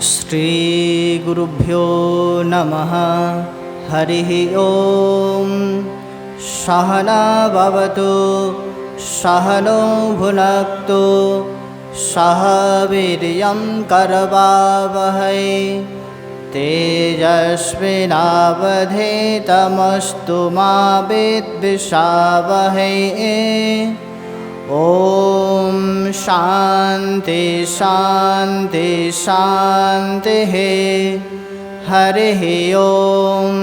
श्रीगुरुभ्यो नमः। हरिः ओम। सहना भवतु सहनो भुनक्तु सह वीर्यं करवावहै तेजस्विनावधीतमस्तु मा विद्विषावहै। ओम शांति शांति शांति। हरिः ओम।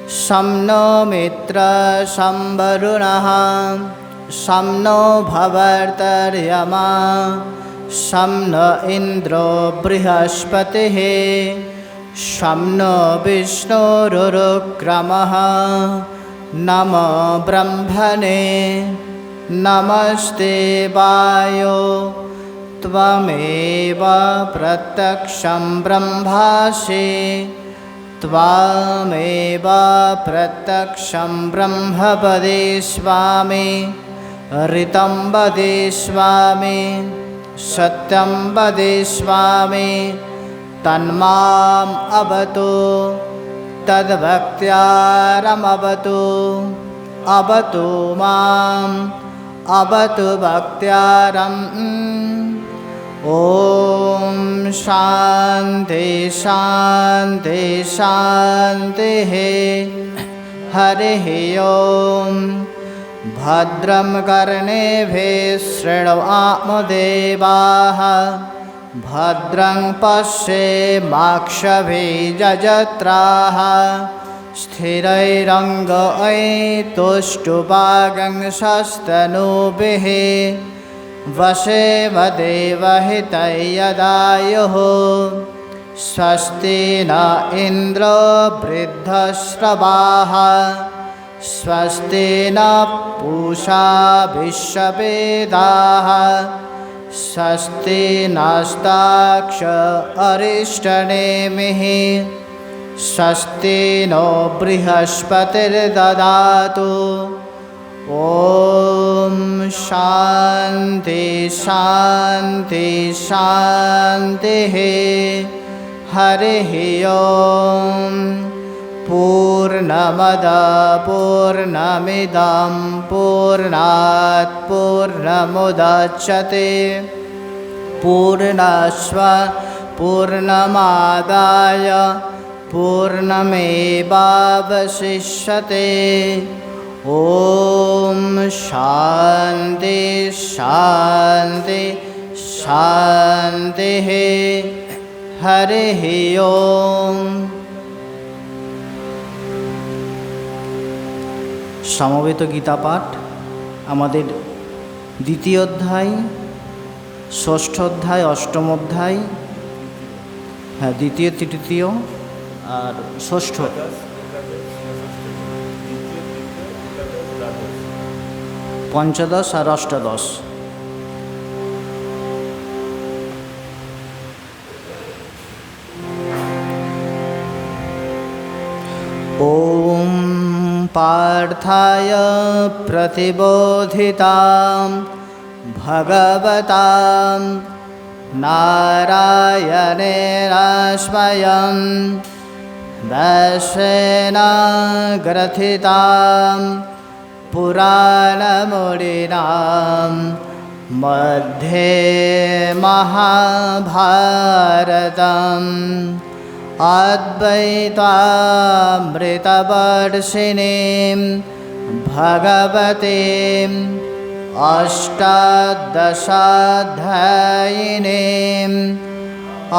शं नो मित्रः शं वरुणः शं नो भवर्तर्यमा शं नो इन्द्रो बृहस्पतिः शं नो विष्णुरुक्रमः। नमो ब्रह्मणे नमस्ते वायो त्वमेव प्रत्यक्षं ब्रह्मासि त्वमेव प्रत्यक्षं ब्रह्म वदिष्यामि ऋतं वदिष्यामि सत्यं वदिष्यामि तन्माम् अवतु तद्भक्त्यारमवतु अवतु माम् अवतु भक्त्यारम्। ओम शांति शांति शांति। हरिः ओम। भद्रं कर्णेभिः शृण्वन्मुदेवाः भद्रं पश्येमाक्षभिर्यजत्राः स्थिरैरङ्गैस्तुष्टुवागंशस्तनूभिः वसेमदेवहितैयदायुः। स्वस्ति न इन्द्रो वृद्धश्रवाः स्वस्ति न पूषा विश्ववेदाः स्वस्ति नस्ताक्ष अरिष्टनेमिः स्वस्ति नो बृहस्पतिर्ददातु। ओम शांति शांति शांति। हरिः ओम। पूर्णमदः पूर्णमिदं पूर्णात् पूर्णमुदच्यते पूर्णस्व पूर्णमादाय पूर्णमेवावशिष्यते। ओम शांति शांति शांति। हरिः ओम। समवेत गीता पाठ आमादेर द्वितीय अध्याय षष्ठ अध्याय अष्टम अध्याय हाँ द्वितीय तृतीय और षष्ठ पंचदश और अष्टादश। ओम पार्थाय प्रतिबोधितां भगवतां नारायणेन स्वयं दर्शेन ग्रथितां पुराणमुनिनां मध्ये महाभारतम् अद्वैतामृतवर्षिणीं भगवतीं अष्टादशाध्यायिनीं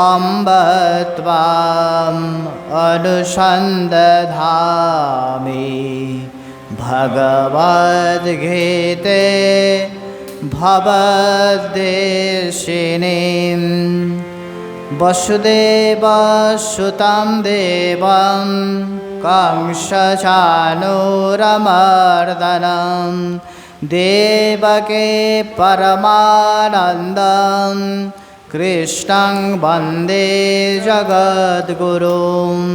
अम्ब त्वाम् अनुसन्दधामि भगवद्गीते भवद्देशिनीं। वसुदेवसुतं देवं कंसचाणूरमर्दनं देवकी परमानन्दं कृष्णं वन्दे जगद्गुरुम्।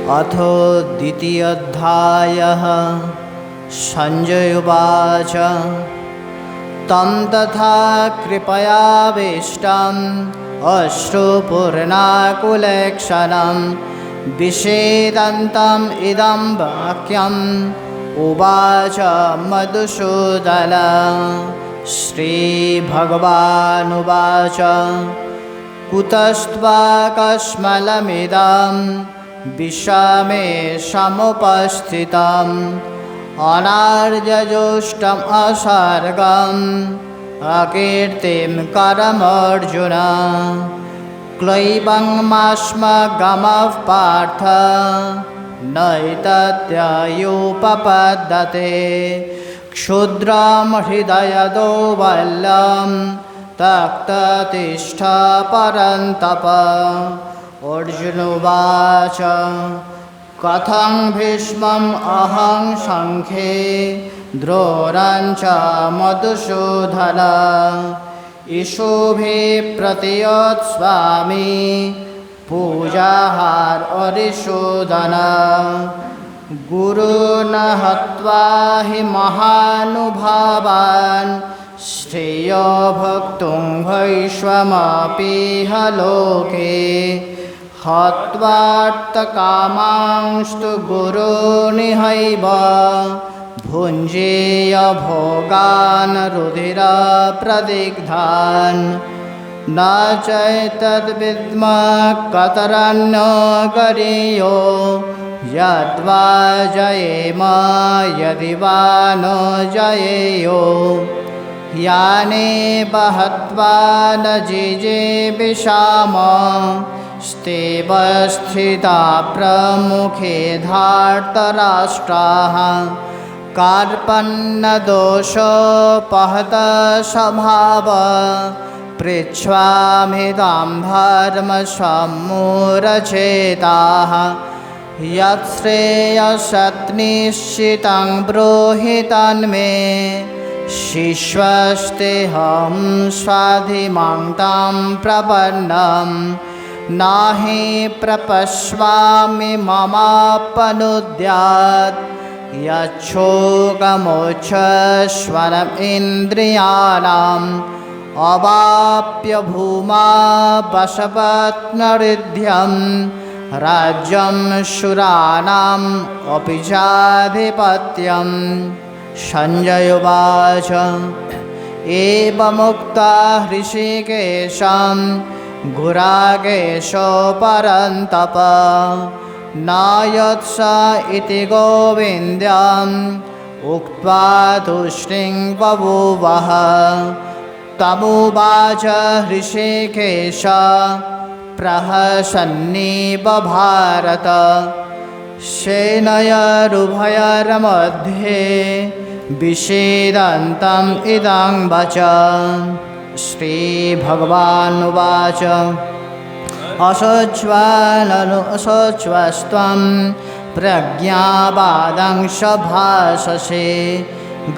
अथ द्वितीयोऽध्यायः। संजय उवाच तं तथा कृपयावेष्टम् अश्रुपूर्णाकुलेक्षणं विषेदन्तम् इदं वाक्यम् उवाच मधुसूदन। श्रीभगवानुवाच कुतस्त्वाकस्मलमिदं विषमे समुपस्थितम् अनार्यजुष्टम् असर्गम् अकीर्तिं करमर्जुन। क्लैवङ्मास्मगमः पार्थ नैतत्युपपद्यते क्षुद्रं हृदय दौर्बल्यं तक्ततिष्ठ परन्तप। अर्जुन उवाच कथं भीष्मम् अहं सङ्ख्ये द्रोणं च मधुसूदन। ईशुभिः प्रतियोत्स्वामि पूजाहार अरिसूदन। गुरून् हत्वा हि महानुभावान् श्रेयो भोक्तुं भैष्वमपीह लोके। हत्वार्थकामांस्तु गुरूनिहैव भुञ्जीय भोगान् रुधिरप्रदिग्धान्। न चैतद्विद्मः कतरन्नो गरीयो यद्वा जयेम यदि वा न जयेयो। याने बहत्वा न जिजीविषाम स्तेव स्थिता प्रमुखे धार्तराष्ट्राः। कार्पण्यदोषोपहत स्वभाव पृच्छामितां धर्मसम्मूढचेताः। यत्श्रेयसत्निश्चितं ब्रूहि तन्मे शिष्वस्तेऽहं स्वाधिमान्तां प्रपन्नं। नहि प्रपश्वामि ममापनुद्यात् यच्छोकमोक्षस्वरम् इन्द्रियाणाम्। अवाप्य भूमा वशवत्नरिध्यं राज्यं शूराणाम् अपि चाधिपत्यम्। संजय उवाच एवमुक्ता हृषीकेशं गुराकेशो परन्तप। नायत्स इति गोविन्दम् उक्त्वा तुष्टिं बभूवः। तमुवाच हृषीकेश प्रहसन्निव भारत। सेनयोरुभयोर्मध्ये विषीदन्तम् इदं वचः। श्रीभगवानुवाच असोच्वास्त्वं प्रज्ञावादंश भाषसे।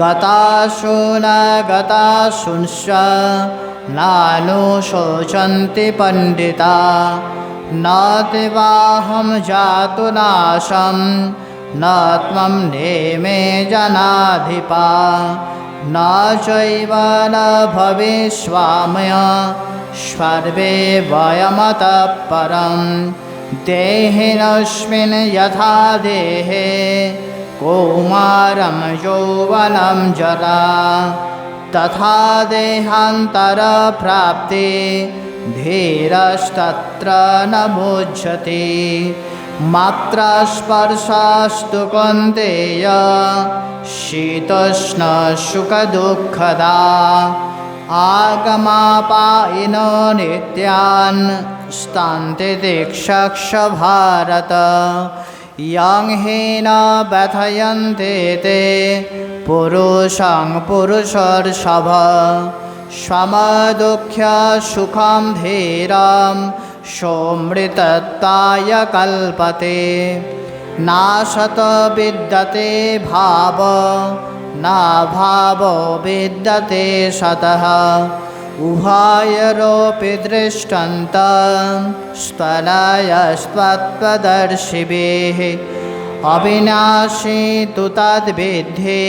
गतासु न गतासूंश्च नानुशोचन्ति पण्डिता। न तेवाहं जातु नाशं न त्वं नेमे जनाधिपा। न चैव न भविष्यामः सर्वे वयमतः परं। देहिनोऽस्मिन् यथा देहे कौमारं यौवनं जरा। तथा देहान्तरप्राप्ते धीरस्तत्र न मुह्यते। मात्रा स्पर्शास्तु कौन्तेय शीतोष्णसुखदुःखदा। आगमापायिनो नित्यान् स्तान्ते दिक्षक्ष भारत। यं हि न व्यथयन्ते ते पुरुषं पुरुषर्षभ। समदुःख्य सुखं धीरं सोऽमृतत्वाय कल्पते। नाशत विद्यते भाव न भावो विद्यते सतः। उभायरोऽपि दृष्टन्तः स्तनयस्त्वत्पदर्शिभिः अविनाशी तु तद्विद्धि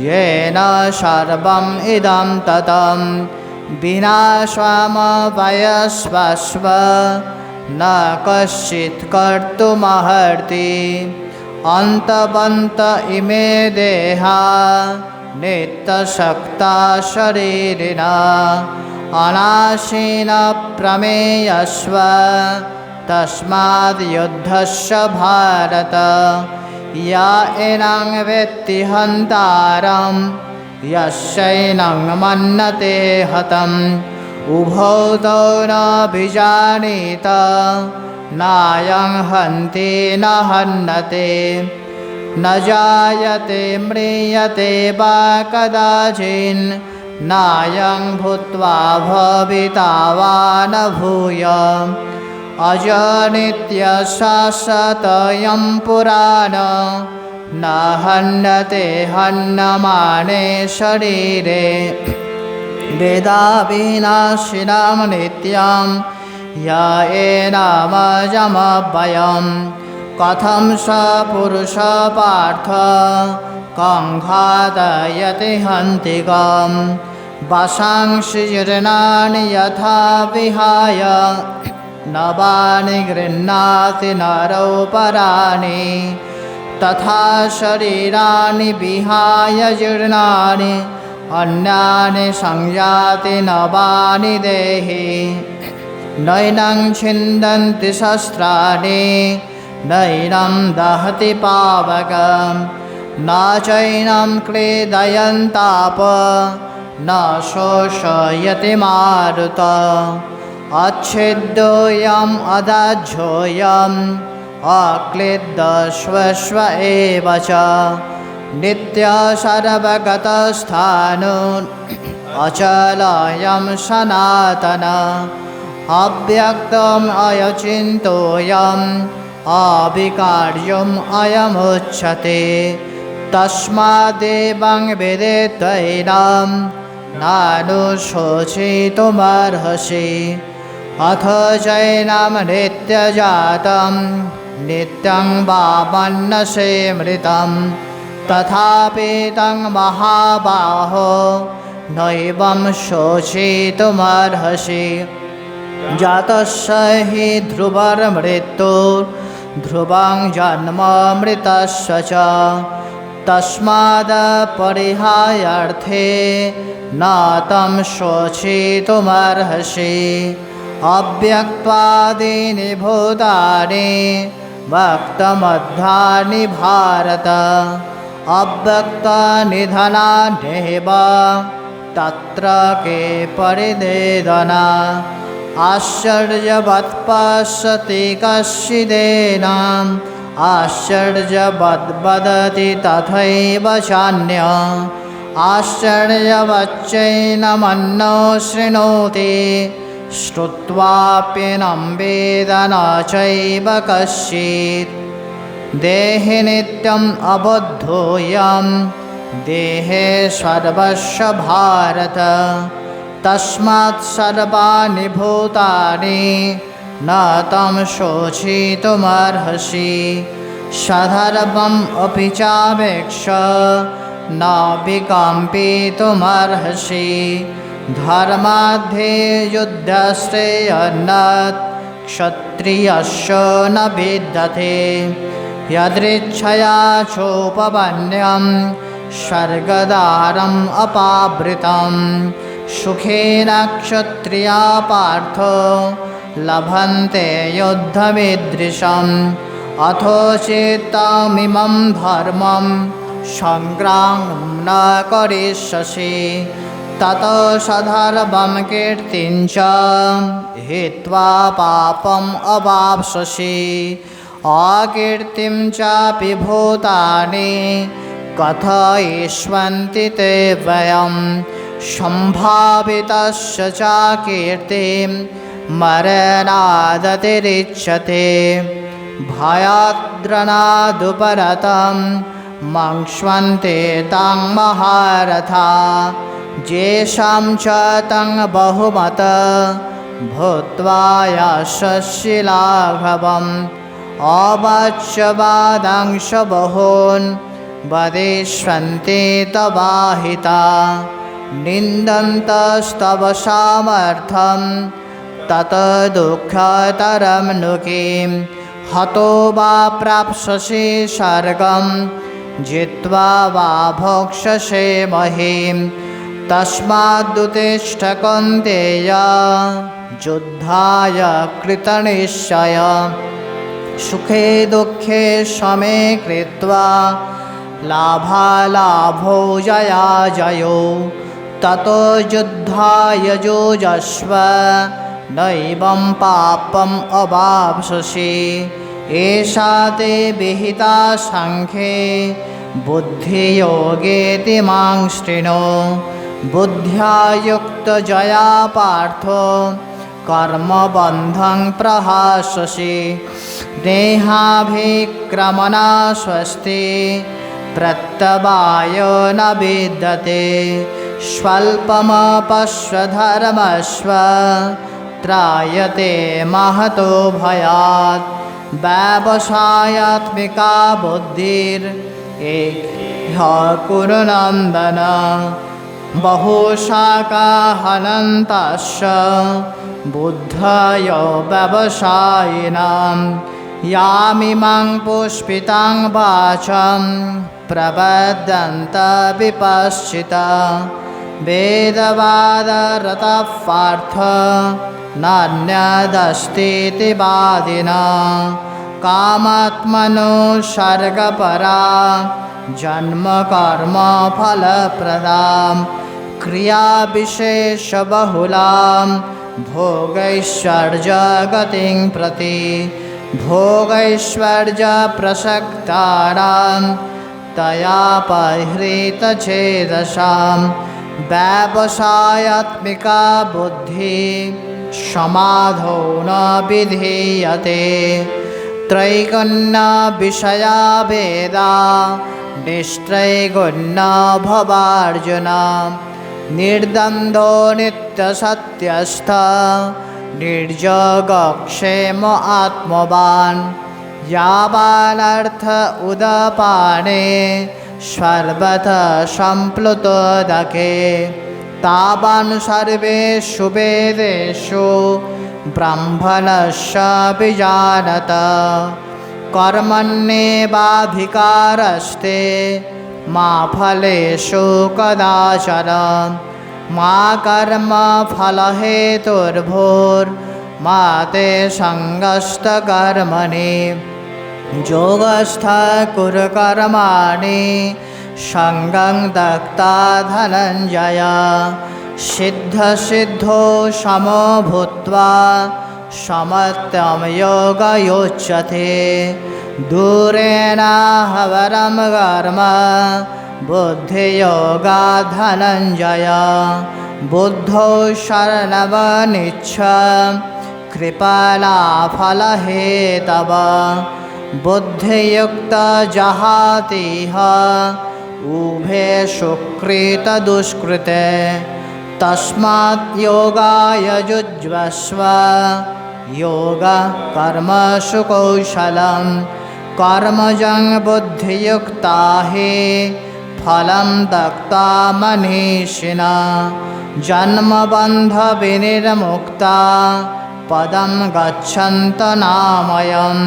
येन सर्वम् इदं ततं विनाशमवयस्वस्व न कश्चित् कर्तुमर्हति अन्तवन्त इमे देहा नित्यशक्ता शरीरिणा अनाशिन प्रमेयस्व तस्माद् युद्धस्य भारत या एनं वेत्ति हन्तारं यस्यैनं मन्यते हतम् उभौ तौ न विजानीत नायं हन्ति न हन्यते न जायते म्रियते वा कदाचिन् नायं भूत्वा भविता वा न भूय अजनित्यशाश्वतोऽयं पुराण न हन्यते हन्यमाने शरीरे वेदाविनाशिनां नित्यं य एनामजमव्ययं कथं स पुरुष पार्थ कं घातयति हन्तिकं वशांसि जीर्णानि यथा विहाय नवानि गृह्णाति नरोपराणि तथा शरीराणि विहाय जीर्णानि अन्यानि संयाति नवानि देहि नैनं छिन्दन्ति शस्त्राणि नैनं दहति पावकं न चैनं क्लेदयन्ताप न शोषयति मारुत अच्छेद्योऽयम् अदाज्योऽयम् अक्लिद्यश्वश्व एव च नित्यसर्वगतस्थाणो अचलोऽयं सनातन अव्यक्तम् अयचिन्तोऽयम् अविकार्यम् अयमुच्यते तस्मादेवं वेदेत्वैनं नानुशोचितुमर्हसि अथ चैनं नित्यजातं नित्यं वा मन्यसे मृतं तथापि तं महाबाहो नैवं शोचितुमर्हसि जातस्य हि ध्रुवमृत्युर्ध्रुवं जन्ममृतस्य च तस्माद् परिहायार्थे न तं शोचितुमर्हसि अव्यक्त्वादीनि भूतानि व्यक्तमध्यानि भारत अव्यक्तनिधनान्येव तत्र के परिदेदना आश्चर्यवत् पश्यति कश्चिदेनाम् आश्चर्यवद् वदति तथैव चान्य आश्चर्यवच्चैनमन्नो शृणोति श्रुत्वाप्यनं वेद न चैव कश्चित् देहे नित्यम् अबद्धोऽयं देहे सर्वस्य भारत तस्मात् सर्वाणि भूतानि न तं शोचितुमर्हसि सधर्मम् अपि चावेक्ष न विकम्पितुमर्हसि धर्माध्ये युद्धश्रेयन्नत् क्षत्रियस्य न विद्यते यदृच्छया चोपपन्नं स्वर्गद्वारम् अपावृतं सुखेन क्षत्रिया पार्थ लभन्ते युद्धमीदृशम् अथोचित्तमिमं धर्मं सङ्ग्रामं न करिष्यसि ततो सधर्मं कीर्तिं च हित्वा पापम् अवाप्स्यसि अकीर्तिं चापि भूतानि कथयिष्यन्ति ते वयं सम्भावितस्य च कीर्तिं मरणादतिरिच्यते भयाद्रणादुपरतं मंक्ष्वन्ते तां महारथा येषां च तं बहुमत भूत्वा यशस्शिलाघवम् अवच्यवादांश बहून् वदिष्यन्ति तवाहिता निन्दन्तस्तव सामर्थ्यं तत दुःखतरं नु किं हतो वा प्राप्स्यसि स्वर्गं जित्वा वा भोक्ष्यसे महीं तस्मादुत्तिष्ठ कौन्तेय युद्धाय कृतनिश्चय सुखे दुःखे समे कृत्वा लाभालाभो जयाजयो ततो युद्धाय युजस्व नैवं पापम् अवाप्स्यसि एषा ते विहिता सांख्ये बुद्धियोगेति मां शृणु बुद्ध्या युक्तजया पार्थो कर्मबन्धं प्रहास्यसि देहाभिक्रमणा स्वस्ति प्रत्यवाय न विद्यते स्वल्पमपश्वधर्मस्व त्रायते महतो भयात् व्यवसायात्मिका बुद्धिरेका कुरु नन्दन बहुशाकाहनन्तश्च बुद्धयो व्यवसायिनां यामिमां पुष्पितां वाचं प्रबद्धन्त विपश्चिता वेदवादरतः पार्थ नान्यदस्तीति वादिना कामात्मनो सर्गपरा जन्मकर्मफलप्रदां क्रियाविशेषबहुलां भोगैश्वर्यगतिं प्रति भोगैश्वर्यप्रसक्तानां तया परिहृतचेतसां व्यवसायात्मिका बुद्धिः समाधौ न विधीयते त्रैगुण्यविषया वेदा निस्त्रैगुण्य भवार्जुन निर्द्वन्द्वो नित्यसत्यस्थ निर्जगक्षेम आत्मवान् यावानर्थ उदपाने सर्वतः सम्प्लुतोदके तावान् सर्वेषु वेदेषु ब्रह्मणस्य विजानत कर्मण्येवाधिकारस्ते मा फलेषु कदाचन मा कर्मफलहेतुर्भुर्मा ते सङ्गस्तकर्मणि योगस्थ कुरु कर्माणि सङ्गं त्यक्त्वा धनञ्जय सिद्धसिद्धो समो भूत्वा समत्वं योगयुज्यते दूरेण हवरं कर्म बुद्धियोगात् धनञ्जय बुद्धौ शरणवनिच्छ कृपलाफलहेतव बुद्धियुक्ता जहातिह उभे सुकृतदुष्कृते तस्मात् योगाय युज्यस्व योगः कर्मसु कौशलं कर्मजं बुद्धियुक्ता हि फलं त्यक्त्वा मनीषिणा जन्मबन्धविनिर्मुक्ता पदं गच्छन्त नामयम्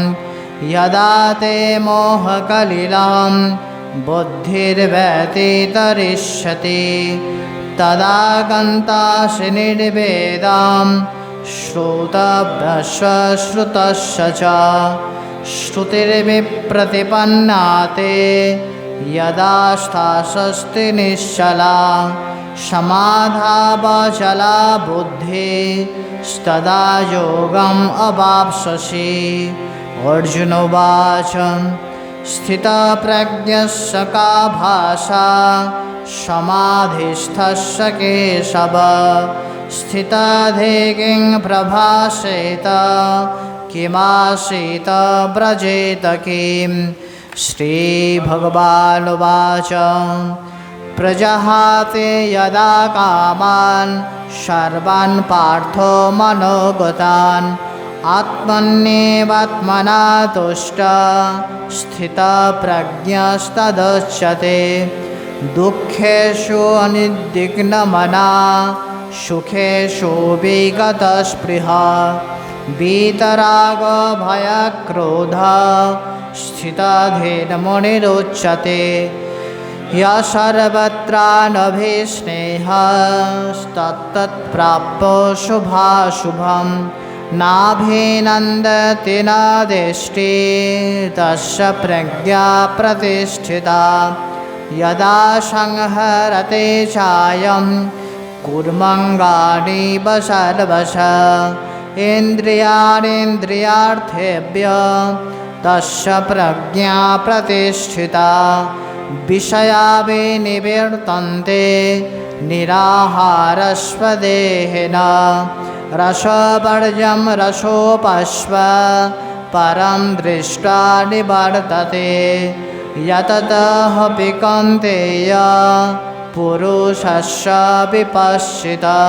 यदा ते मोहकलिलं बुद्धिर्व्यतितरिष्यति तदा गन्तासि निर्वेदां श्रोतव्यस्य श्रुतस्य च श्रुतिर्विप्रतिपन्ना ते यदा स्थास्यस्ति निश्चला समाधावचला बुद्धिस्तदा योगम् अवाप्स्यसि अर्जुन उवाच स्थितप्रज्ञस्य का भाषा समाधिस्थस्य केशव स्थिताधिकिं प्रभाषेत किमासीत व्रजेत किं श्रीभगवानुवाच प्रजहाति यदा कामान् सर्वान् पार्थो मनोगतान् आत्मन्येवात्मना तुष्टः स्थितप्रज्ञस्तदुच्यते दुःखेषु अनिद्विग्नमनः सुखेषु विगतस्पृहा वीतरागभयक्रोधः स्थितधीर्मुनिरुच्यते यः सर्वत्रानभिस्नेहस्तत्तत्प्राप्तो शुभाशुभं नाभिनन्दति न दृष्टि तस्य प्रज्ञा प्रतिष्ठिता यदा संहरते चायं कुर्मङ्गाणीव सर्वशः इन्द्रियाणीन्द्रियार्थेभ्यः तस्य प्रज्ञा प्रतिष्ठिता विषया विनिवर्तन्ते निराहारस्वदेहेन रसवर्जं रसोपश्व परं दृष्ट्वा निवर्तते यततः विकन्तेय पुरुषस्य विपश्चिता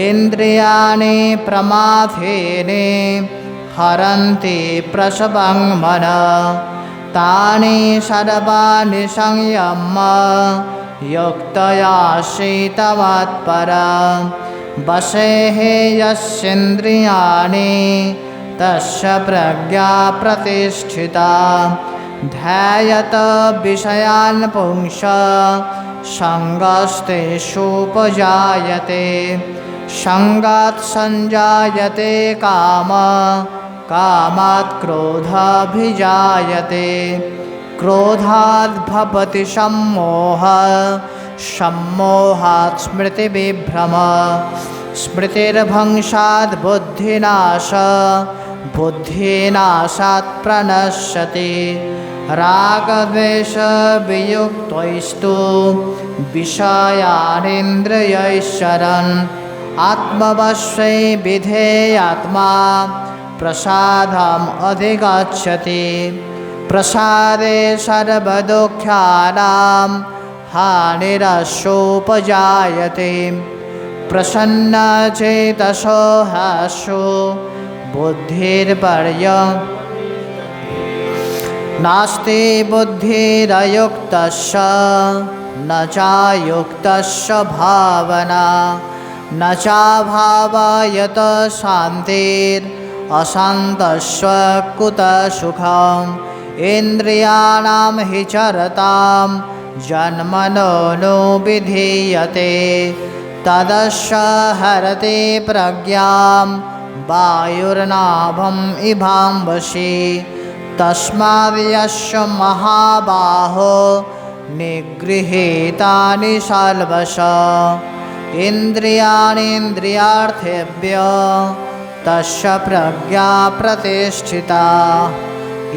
इन्द्रियाणि प्रमाथेने हरन्ति प्रसवं मनः तानि सर्वाणि संयम्य युक्तया वशे यस्येन्द्रियाणि तस्य प्रज्ञा प्रतिष्ठिता ध्यायत विषयान् पुंसः सङ्गस्तेषुपजायते सङ्गात् सञ्जायते कामः कामात् क्रोधाभिजायते क्रोधात् भवति सम्मोहः सम्मोहात् स्मृतिविभ्रमः स्मृतिर्भंशात् बुद्धिनाशः बुद्धिनाशात् प्रणश्यति रागद्वेषवियुक्तैस्तु विषयानिन्द्रियैश्चरन् आत्मवश्यै विधेयात्मा प्रसादम् अधिगच्छति प्रसादे सर्वदुःखानां हानिरसोपजायते प्रसन्नचेतसो ह्यसो नास्ति बुद्धिरयुक्तस्य न चायुक्तस्य भावना न चाभावयत शान्तिरशान्तस्य कुतः सुखम् इन्द्रियाणां हि चरतां जन्मनो नो विधीयते तदस्य हरति प्रज्ञां वायुर्नाभम् इभाम्बसि तस्माद् यस्य महाबाहो निगृहीतानि सर्वशः इन्द्रियाणीन्द्रियार्थेभ्यः तस्य प्रज्ञा प्रतिष्ठिता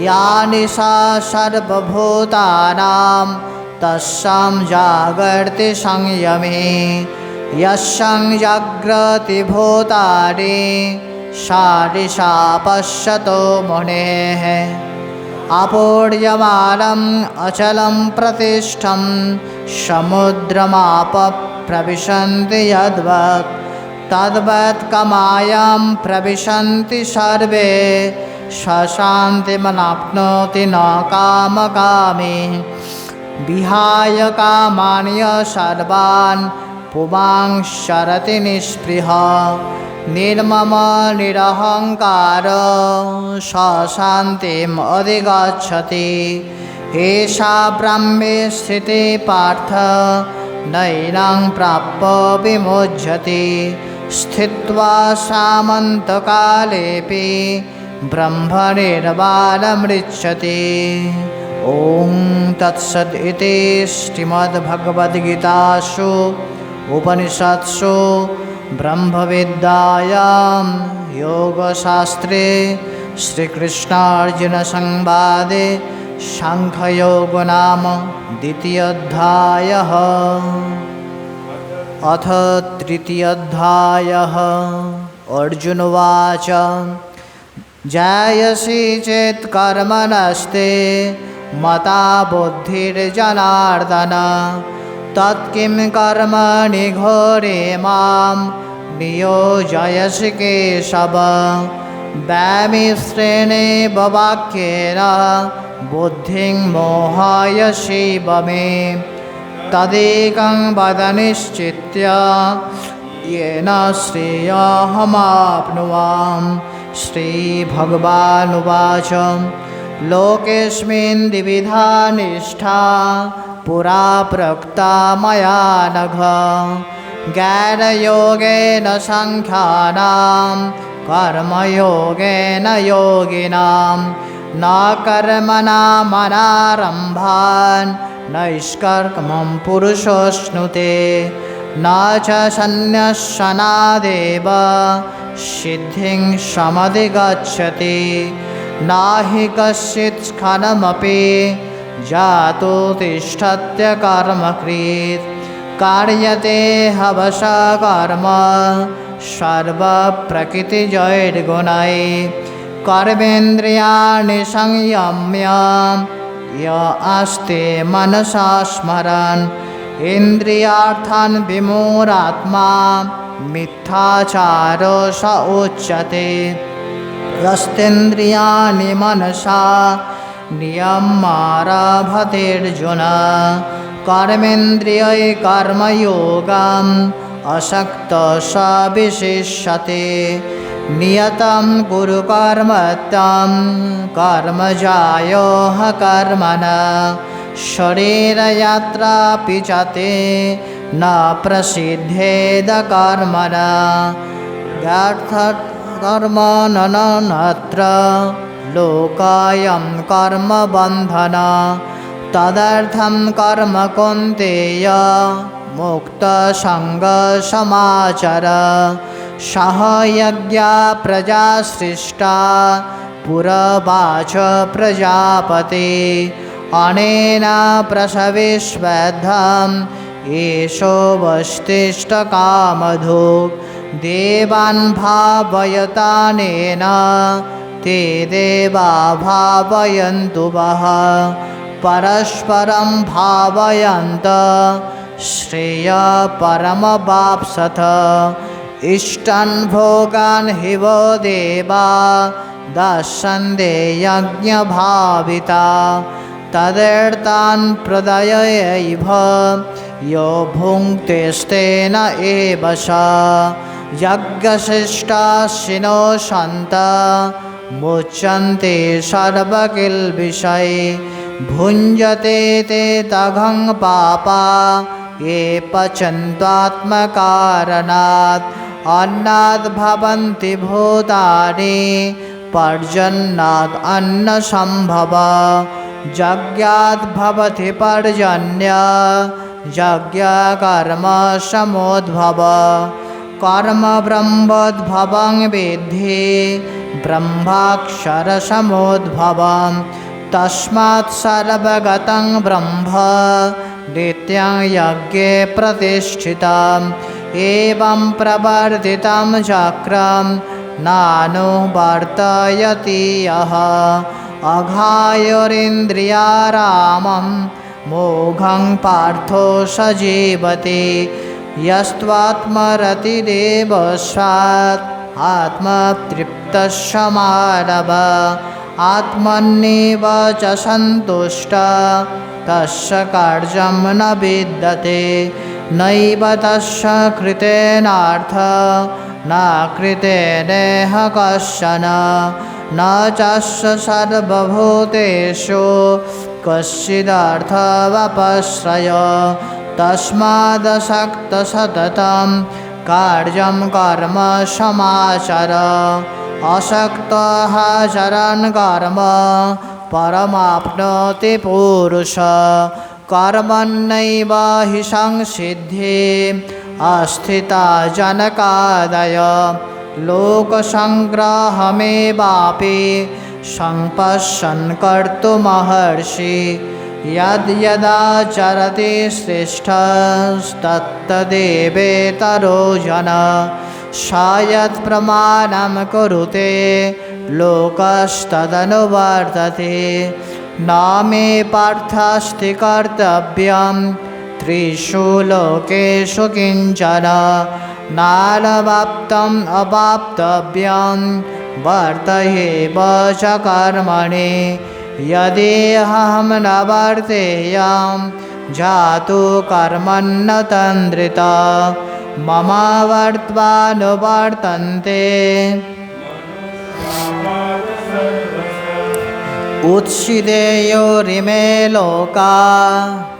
यानि सा सर्वभूतानां तस्यां जागर्ति संयमे यस्यां जाग्रति भूतानि सा दिशा पश्यतो मुनेः आपूर्यमानम् अचलं प्रतिष्ठं समुद्रमाप प्रविशन्ति यद्वत् तद्वत् कमायां प्रविशन्ति सर्वे शान्तिमनाप्नोति न कामकामी विहाय कामान्य सर्वान् पुमांश्चरति निःस्पृहः निर्मम निरहङ्कार स शान्तिम् अधिगच्छति एषा ब्रह्मे स्थिते पार्थ नैनं प्राप्य विमुह्यति स्थित्वा सामन्तकालेऽपि ब्रह्मनिर्वाणमृच्छति ॐ तत्सद् इति श्रीमद्भगवद्गीतासु उपनिषत्सु ब्रह्मविद्यायां योगशास्त्रे श्रीकृष्णार्जुनसंवादे सांख्ययोगो नाम द्वितीयोऽध्यायः। अथ तृतीयोऽध्यायः। अर्जुन उवाच जायसि चेत् कर्मणस्ते मता बुद्धिर्जनार्दन तत्किं कर्मणि घोरे मां नियोजयसि केशव व्यामिश्रेणेव वाक्येन बुद्धिं मोहयसीव मे तदेकं वद निश्चित्य येन श्रेयहमाप्नुयाम्। श्रीभगवानुवाच लोकेऽस्मिन् द्विविधा निष्ठा पुरा प्रोक्ता मया नघ ज्ञानयोगेन साङ्ख्यानां कर्मयोगेन योगिनां न कर्मणामनारम्भान् नैष्कर्मं पुरुषोऽश्नुते न च सन्न्यसनादेव सिद्धिं समधिगच्छति न हि कश्चित् क्षणमपि जातो तिष्ठत्य कर्मकृत् कार्यते हवसा कर्म सर्वप्रकृतिजैर्गुणैः कर्मेन्द्रियाणि संयम्य य आस्ते मनसा स्मरन् इन्द्रियार्थान् विमूढात्मा मिथ्याचारो स उच्यते यस्तेन्द्रियाणि मनसा नियम्यारभतेऽर्जुन कर्मेन्द्रियै कर्मयोगम् असक्तः स विशिष्यते नियतं कुरु कर्म तं कर्मजायो कर्मणः शरीरयात्रापि च ते न प्रसिद्धेद कर्मणः व्यर्थकर्मणनत्र लोकायं कर्मबन्धनः तदर्थं कर्म कौन्तेय मुक्तसङ्गसमाचर सह यज्ञा प्रजा सृष्टा पुरवाच प्रजापते अनेन प्रसविष्वद्धम् एषो वस्तिष्ठकामधुक् देवान् भावयतानेन ते देवा भावयन्तु वः परस्परं भावयन्त श्रेयपरमवाप्स्यथ इष्टान् भोगान् हि वो देवा दास्यन्ते यज्ञभाविता तदर्थान् प्रदयैव यो भुङ्क्तेस्तेन एव स यज्ञशिष्टाशिनो सन्तः मुच्यन्ते सर्वकिल्बिषैः भुञ्जते ते तघं पापा ये पचन्त्वात्मकारणात् अन्नाद् भवन्ति भूतानि पर्जन्यात् अन्नसम्भवः यज्ञाद् भवति पर्जन्यः यज्ञकर्मसमुद्भवः कर्म ब्रह्मोद्भवं विद्धि ब्रह्माक्षरसमुद्भवम् तस्मात् सर्वगतं ब्रह्म नित्यं यज्ञे प्रतिष्ठितम् एवं प्रवर्तितं चक्रं नानुवर्तयति यः अघायुरिन्द्रियारामं मोघं पार्थो स जीवति यस्त्वात्मरतिरेव स्यात् आत्मतृप्तः मानवः आत्मन्येव च सन्तुष्टः तस्य कार्यं न विद्यते नैव तस्य कृतेनार्थः न कृतेनेह कश्चन न चस्य सर्वभूतेषु कश्चिदर्थवपश्रयः तस्मादसक्तः सततं कार्यं कर्म समाचर असक्तः चरन् कर्म परमाप्नोति पुरुषः कर्मण्यैव हि संसिद्धिः अस्थिता जनकादयः लोकसङ्ग्रहमेवापि सम्पश्यन् कर्तुमहर्षि यद्यदाचरति श्रेष्ठस्तत्तदेवेतरो जनः स यत्प्रमाणं कुरुते लोकस्तदनुवर्तते न मे पार्थास्ति कर्तव्यं त्रिषु लोकेषु किञ्चन नालवाप्तम् अवाप्तव्यं वर्तयेव च कर्मणि यदेहं न वर्तेयं जातु कर्मन्न तन्द्रिता मम वर्त्वानुवर्तन्ते उत्सिदेयोरिमे लोका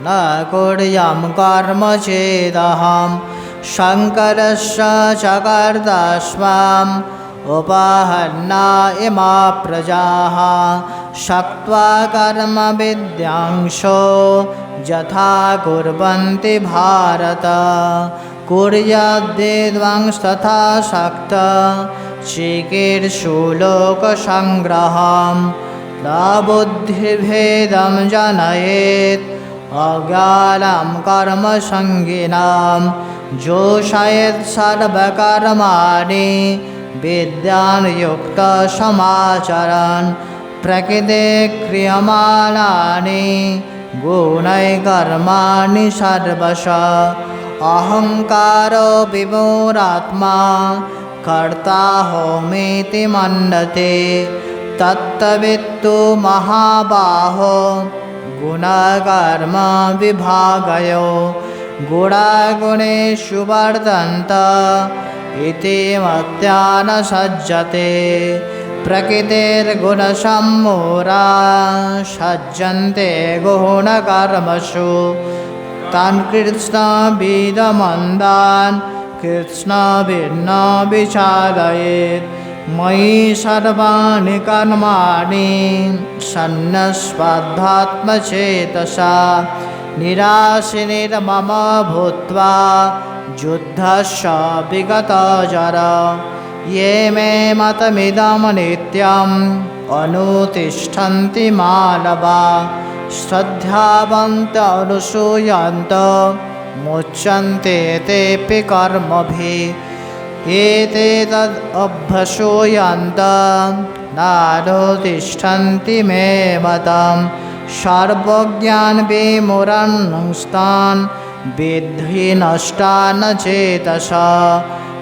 न कुर्यं कर्म चेदहं शङ्करस्य च कर्तास्वाम् उपहन्ना इमा प्रजाः शक्त्वा कर्म विद्यांशो यथा कुर्वन्ति भारत कुर्याद्विद्वांस्तथा शक्त चिकीर्षुलोकसङ्ग्रहं न बुद्धिभेदं जनयेत् अज्ञानं कर्मसङ्गिनां जोषयेत् सर्वकर्माणि विद्यान् युक्तसमाचरन् प्रकृते क्रियमाणानि गुणैः कर्माणि सर्वशः अहङ्कारो विमूढात्मा कर्ताहमेति मन्यते तत्त्ववित्तु महाबाहो गुणकर्म विभागयो गुणागुणेषु वर्तन्त इति मत्या न सज्जते प्रकृतिर्गुणसम्मूढा सज्जन्ते गुणकर्मसु तान् कृत्स्नविदमन्दान् कृत्स्नभिन्न विचालयेत् मयि सर्वाणि कर्माणि सन्न्यस्याध्यात्मचेतसा निराशीर्मम भूत्वा युद्धस्य विगतजर ये मे मतमिदं नित्यम् अनुतिष्ठन्ति मानवा श्रद्धावन्त अनुसूयन्त मुच्यन्ते तेऽपि कर्मभिः एते तदभ्यसूयन्त नानुतिष्ठन्ति मे मतं सर्वज्ञानविमूढांस्तान् विद्धि नष्टान् चेतसा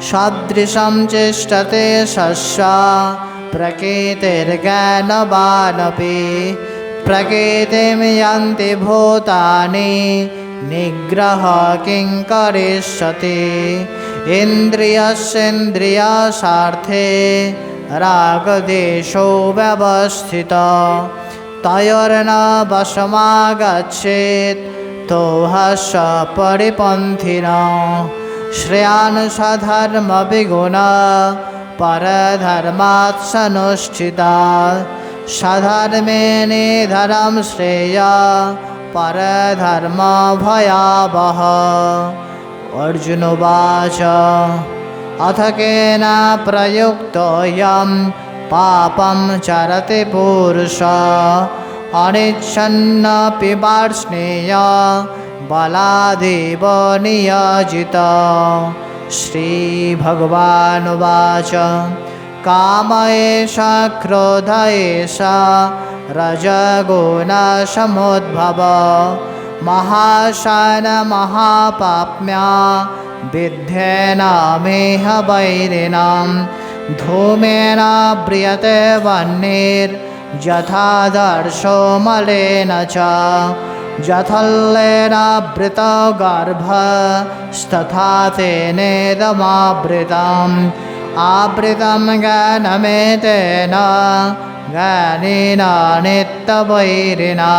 सदृशं चेष्टते सस्या प्रकृतिर्ज्ञानवानपि प्रकृतिं यान्ति भूतानि निग्रह किं करिष्यति इन्द्रियस्येन्द्रियार्थे रागदेशो व्यवस्थितः तयोर्न वशमागच्छेत् तोहस्य परिपन्थिनः श्रेयान् सधर्मविगुणा परधर्मात् सनुष्ठिता सधर्मे निधनं श्रेया परधर्म भयावह अर्जुन उवाच अथ केन प्रयुक्तोऽयं पापं चरति पुरुषः अनिच्छन्नपि वार्ष्णेय बलादेव नियोजितः श्रीभगवानुवाच काम एष क्रोध एष रजोगुणसमुद्भव महाशान महापाप्म्या विद्धेनामेह वैरिणां धूमेन व्रियते वह्निर्यथादर्शो मलेन च जथल्लेन वृतो गर्भस्तथा तेनेदमावृतम् आवृतं ज्ञानमेतेन ज्ञानेन नित्यवैरिणा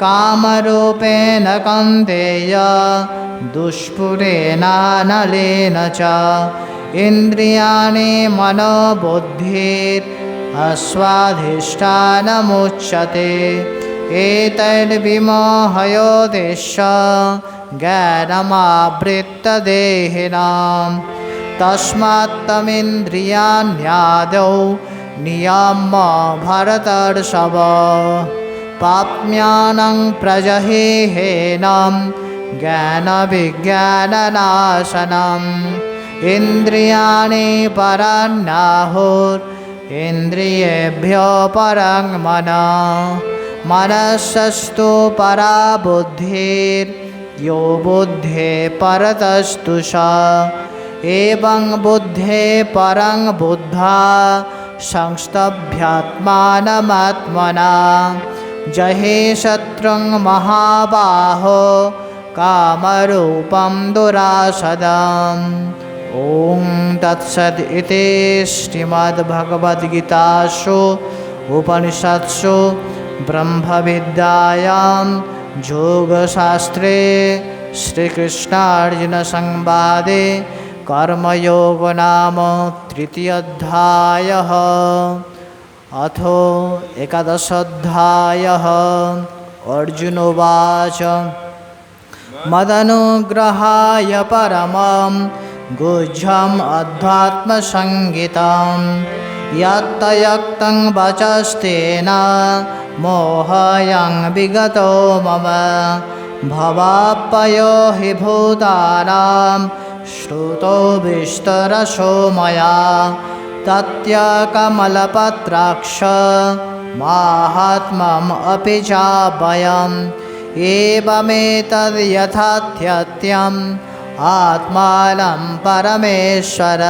कामरूपेण कौन्तेय दुष्पुरेणानलेन च इन्द्रियाणि मनोबुद्धिरस्वाधिष्ठानमुच्यते एतद्विमोहयोदेश्य ज्ञानमावृत्तदेहिनां तस्मात्तमिन्द्रियाण्यादौ नियम्य भरतर्षभ पाप्म्यानं प्रजहिहेनं ज्ञानविज्ञाननाशनम् इन्द्रियाणि पराण्याहुरिन्द्रियेभ्यो परं मनः मनसस्तु परा बुद्धिर् यो बुद्धे परतस्तु स एवं बुद्धे परं बुद्धा संस्तभ्यात्मानमात्मना जहे शत्रुं महाबाहो कामरूपं दुरासदम्। ॐ तत्सद् इति श्रीमद्भगवद्गीतासु उपनिषत्सु ब्रह्मविद्यायां योगशास्त्रे श्रीकृष्णार्जुनसंवादे कर्मयोग नाम तृतीयोऽध्यायः। अथो एकादशोऽध्यायः। अर्जुन उवाच मदनुग्रहाय परमं गुह्यम् अध्यात्मसंगितं यत्तयक्तं वचस्तेन मोहयं विगतो मम भवाप्पयो हि भूतानां श्रुतो विस्तरशो मया तत्यकमलपत्राक्ष माहात्म्यम् अपि चाभयम् एवमेतद् यथार्थ्यम् आत्मानं परमेश्वर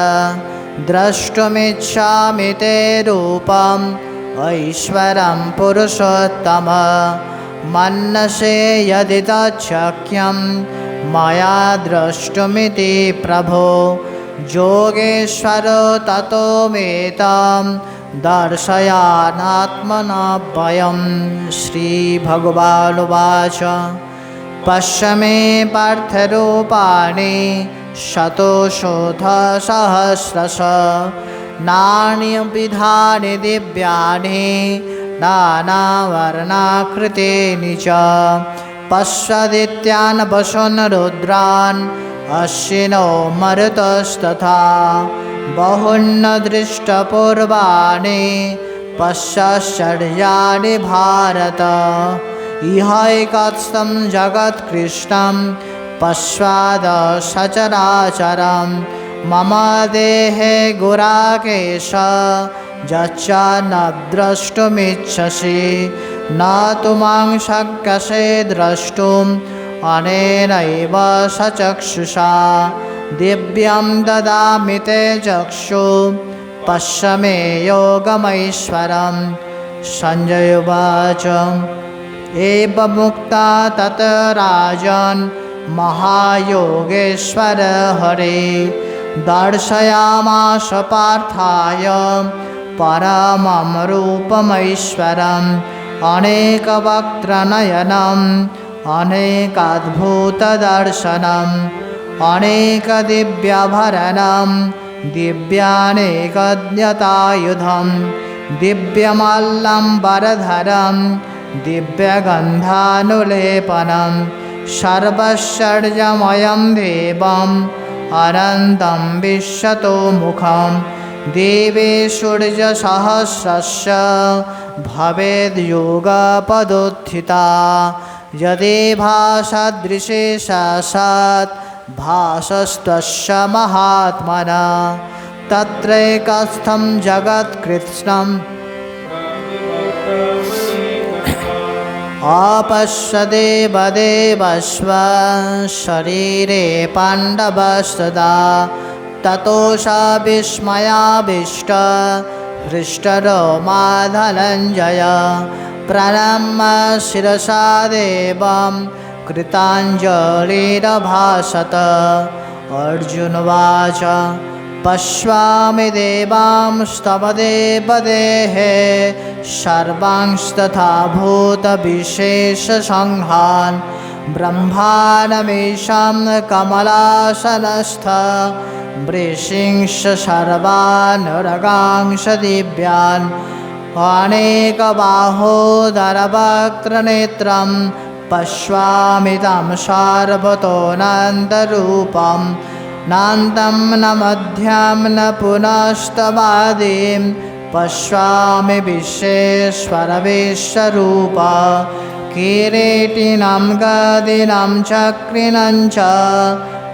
द्रष्टुमिच्छामि ते रूपम् ऐश्वरं पुरुषोत्तम मन्यसे यदि तच्छक्यं मया द्रष्टुमिति प्रभो योगेश्वरो ततो मे तं दर्शयानात्मनाभयम्। श्रीभगवानुवाच पश्य मे पार्थरूपाणि शतशोऽथसहस्रश नानाविधानि दिव्यानि नानावर्णाकृतीनि च पश्यदित्यान् वसून् रुद्रान् अश्विनो मरुतस्तथा बहून् दृष्टपूर्वाणि पश्याश्चर्याणि भारत इहैकस्थं जगत्कृष्णं पश्चाद् सचराचरं मम देहे गुराकेश यच्च न द्रष्टुमिच्छसि न तु मां शक्यसे द्रष्टुम् अनेनैव सचक्षुषा दिव्यं ददामि ते चक्षु पश्य मे योगमैश्वरम्। संजय उवाच एवमुक्त्वा तत् राजन् महायोगेश्वर हरे दर्शयामास पार्थाय परमं रूपमैश्वरम् अनेकवक्त्रनयनम् अनेकाद्भुतदर्शनम् अनेकदिव्याभरणं दिव्यानेकद्यतायुधं दिव्यमल्लम्बरधरं दिव्यगन्धानुलेपनं सर्वैश्वर्यमयं देवम् अनन्तं विश्वतोमुखं देवे सूर्यसहस्रस्य भवेद्युगपदुत्थिता यदि भासदृशे साक्षात् भासस्तस्य महात्मना तत्रैकस्थं जगत्कृत्स्नम् अपश्यदेवदेवस्व शरीरे पाण्डवस्तदा ततो स विस्मयाविष्ट हृष्टरोमा धनञ्जय प्रणम्य शिरसा देवं कृताञ्जलिरभाषत। अर्जुन उवाच पश्यामि देवांस्तव देवदेहे सर्वांस्तथा भूतविशेषसङ्घान् ब्रह्माण्डमीशं कमलासनस्थ वृषींश सर्वानुरगांश दिव्यान् अनेकबाहोदरवक्त्रनेत्रं पश्यामि तं सार्वतोऽनन्तरूपं नान्तं न मध्यं न पुनस्तवादिं पश्यामि विश्वेश्वर विश्वरूप किरीटिनं गदिनं चक्रिणं च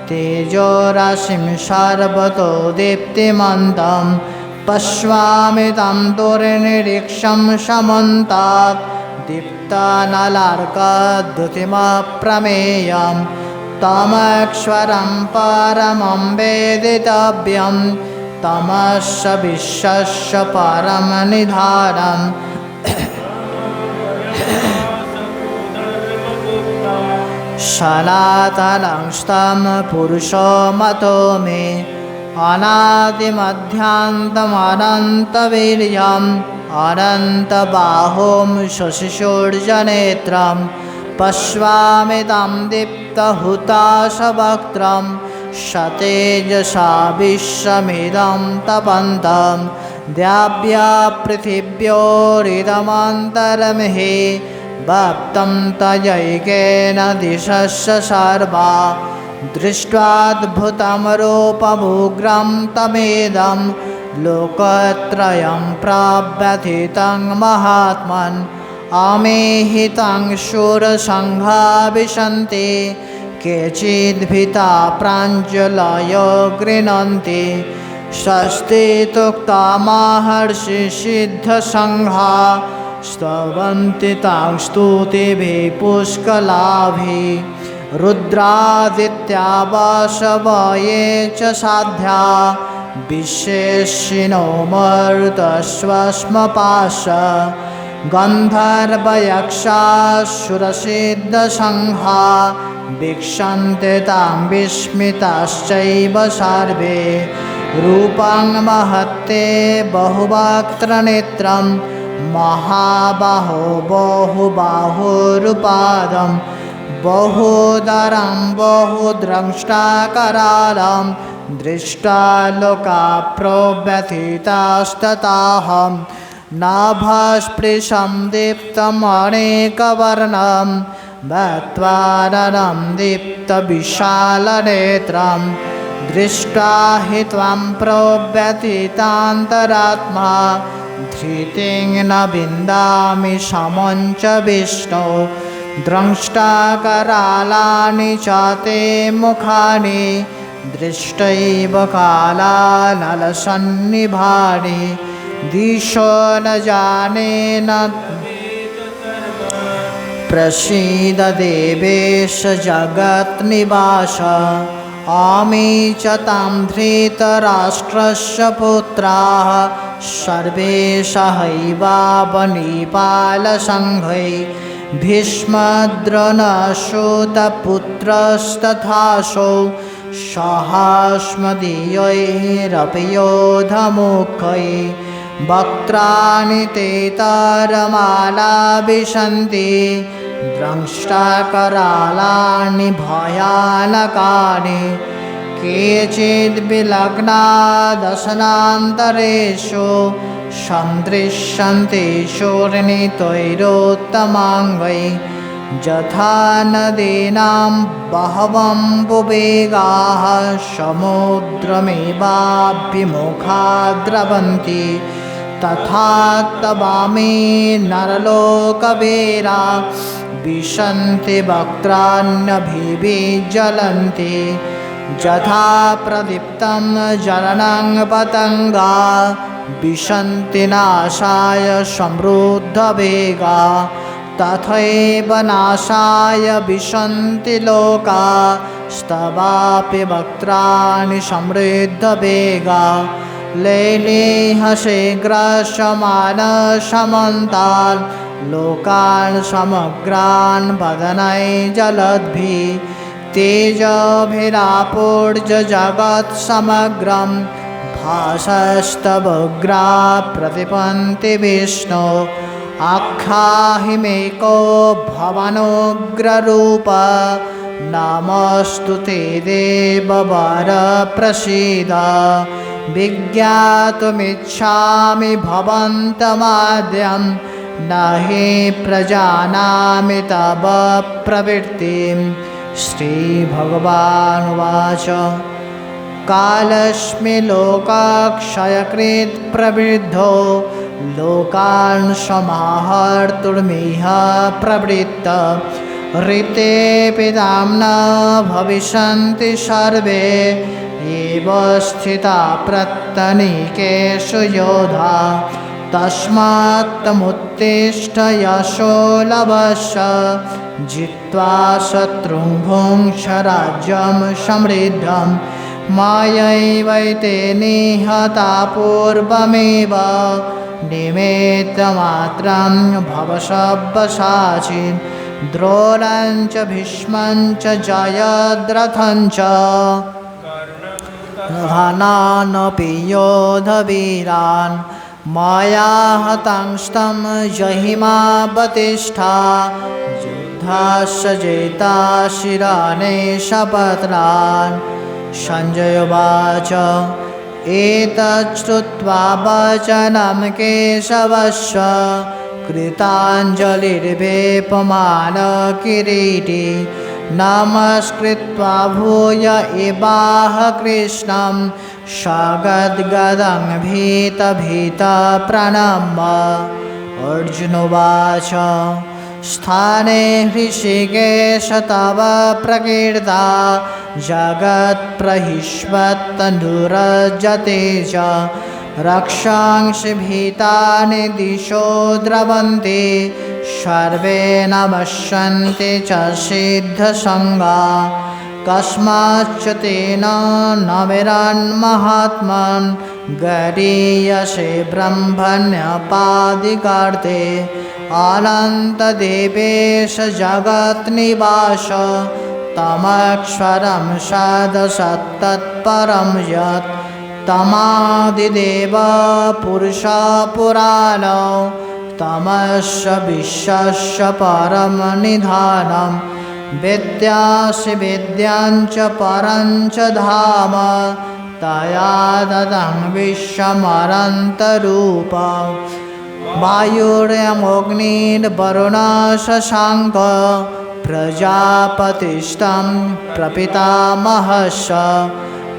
तेजोराशिं सर्वतो दीप्तिमन्तं पश्यामि तं दुर्निरीक्षं समन्तात् दीप्तानलार्कद्युतिमप्रमेयं तमक्षरं परमं वेदितव्यं तमस्य विश्वस्य परं निधानम् सनातनं स्तं पुरुषो मतो मे अनादिमध्यान्तमनन्तवीर्यम् अनन्तबाहुं शशिशूर्यनेत्रं पश्यामि तं दीप्तहुताशवक्त्रं सतेजसा विश्वमिदं तपन्तं द्याव्या पृथिव्योरिदमन्तरमिहि व्याप्तं तयैकेन दिशश्च सर्वा दृष्ट्वाद्भुतं रूपमुग्रं तमेदं लोकत्रयं प्रव्यथितं महात्मन् अमेहितं शूरसङ्घा विशन्ति केचिद्भीता प्राञ्जलयो गृह्णन्ति स्वस्तितुक्ता महर्षिसिद्धसङ्घा स्तवन्ति तां स्तुतिभिः पुष्कलाभिः रुद्रादित्या वसवये च साध्या विशेषिणो मरुतस्वस्मपाश गन्धर्वयक्षासुरसिद्धसङ्घा वीक्षन्ते तां विस्मिताश्चैव सर्वे रूपं महत्ते बहुवक्त्रनेत्रं महाबाहो बहुबाहुरुपादं बहुदरं बहुद्रंष्टाकरालं दृष्टा लोका प्रव्यथितास्तताहं नाभस्पृशं दीप्तमनेकवर्णं वत्वाननं दीप्तविशालनेत्रं दृष्ट्वा हि त्वं प्रव्यथितान्तरात्मा धृतिं न विन्दामि समं च विष्णो द्रंष्टाकरालानि च ते मुखानि दृष्टैव कालानलसन्निभानि दिशो न जाने न प्रसीद देवेश जगन्निवास आमि च तां धृतराष्ट्रस्य पुत्राः सर्वे सहैवावनिपालसङ्घै भीष्मद्रोणसूतपुत्रस्तथासौ सहास्मदीयैरपि योधमुखैः वक्त्राणि ते तरमाला विशन्ति द्रंष्टाकरालानि भयानकानि केचिद्विलग्ना दशनान्तरेषु सन्दृश्यन्ते शूर्णितैरोत्तमाङ्गै यथा नदीनां बहवम्बुवेगाः समुद्रमेवाभिमुखा द्रवन्ति तथा तवामि नरलोकवीरा विशन्ति वक्त्राण्यभिविज्वलन्ति यथा प्रदीप्तं जलनं पतङ्गा विशन्ति नाशाय समृद्धवेगा तथैव नाशाय विशन्ति लोका स्तवापि वक्त्राणि समृद्धवेगा लैलीहशीघ्रशमानशमन्तान् लोकान् समग्रान् वदनै जलद्भिः तेजभिरापूर्य जगत्समग्रं भासस्तवग्रा प्रतिपन्ति विष्णो आख्याहि मेको भवनुग्ररूप नमोऽस्तु ते देववर प्रसीद विज्ञातुमिच्छामि भवन्तमाद्यं न हि प्रजानामि तव प्रवृत्तिं श्रीभगवानुवाच कालस्मि लोकाक्षयकृत् प्रवृद्धो लोकान् समाहर्तुमिह प्रवृत्त ऋतेऽपि दाम्ना भविष्यन्ति सर्वे एव स्थिता प्रत्यनीकेषु योधा तस्मात्तमुत्तिष्ठ यशो लभस्व जित्वा शत्रुं भुङ्क्ष राज्यं समृद्धं मायैवैते निहता पूर्वमेव निमित्तमात्रं भव सव्यसाचिन् द्रोणं च भीष्मं च जयद्रथं च घनानपि योधवीरान् मया हतांस्तं जहिमा वतिष्ठा युद्धस्य जेता शिराने शपत्रान् सञ्जय उवाच एतच्छ्रुत्वा वचनं केशवस्य कृताञ्जलिर्वेपमानकिरीटी नमस्कृत्वा भूय एवाह कृष्णं सगद्गदं भीतभीतप्रणम्य अर्जुन उवाच स्थाने हृषिकेश तव प्रकीर्ता जगत्प्रहिष्वत्तनुरजते च रक्षांसि भीतानि दिशो द्रवन्ति सर्वे नमस्यन्ति च सिद्धसङ्गा कस्माच्च तेन न विरन्महात्मन् गरीयसे ब्रह्मण्यपादिकार्ते अनन्तदेवेश जगन्निवास तमक्षरं सदसत्तत्परं यत् तमादिदेव पुरुषः पुराणो तमस्य विश्वस्य परं निधानं वेद्यासि वेद्यां च परं च धाम तया ददं विश्वमनन्तरूपं वायुर्यमोऽग्निर्वरुणः शशाङ्कः प्रजापतिस्तं प्रपितामहस्य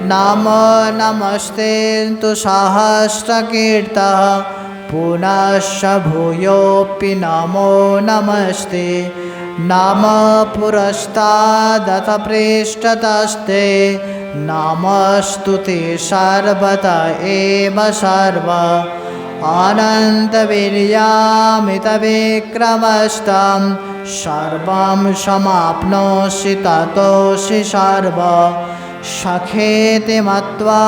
नमो नमस्ते तु सहस्रकीर्तः पुनश्च भूयोऽपि नमो नमस्ते नमः पुरस्तादथ पृष्ठतस्ते नमस्तु ते सर्वत एव सर्व अनन्तवीर्यामितविक्रमस्तं सर्वं समाप्नोषि ततोऽसि सर्व सखेति मत्वा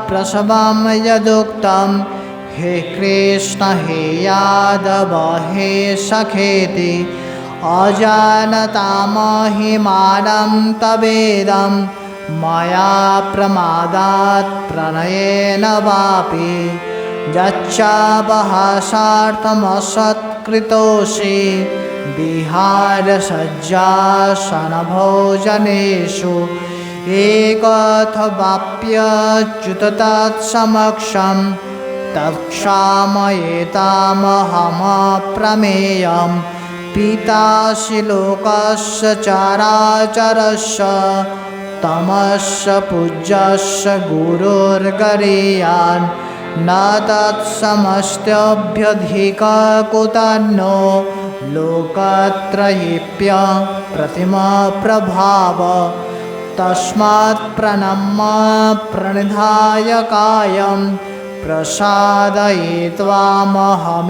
प्रसवं यदुक्तं हे कृष्ण हे यादव हे सखेति अजानतामहिमानं तवेदं मया प्रमादात् प्रणयेन वापि यच्चापहासार्थमसत्कृतोषि विहारसज्जासनभोजनेषु एकथवाप्यच्युत तत्समक्षं तत्क्षामयेतामहमप्रमेयं पितासि लोकस्य चराचरस्य तमस्य पूज्यस्य गुरुर्गरीयान् न तत्समस्त्यभ्यधिककुतन्नो लोकत्रयेऽप्य प्रतिमप्रभाव तस्मात् प्रणम्य प्रणिधाय कायं प्रसादये त्वामहमीशमीड्यम्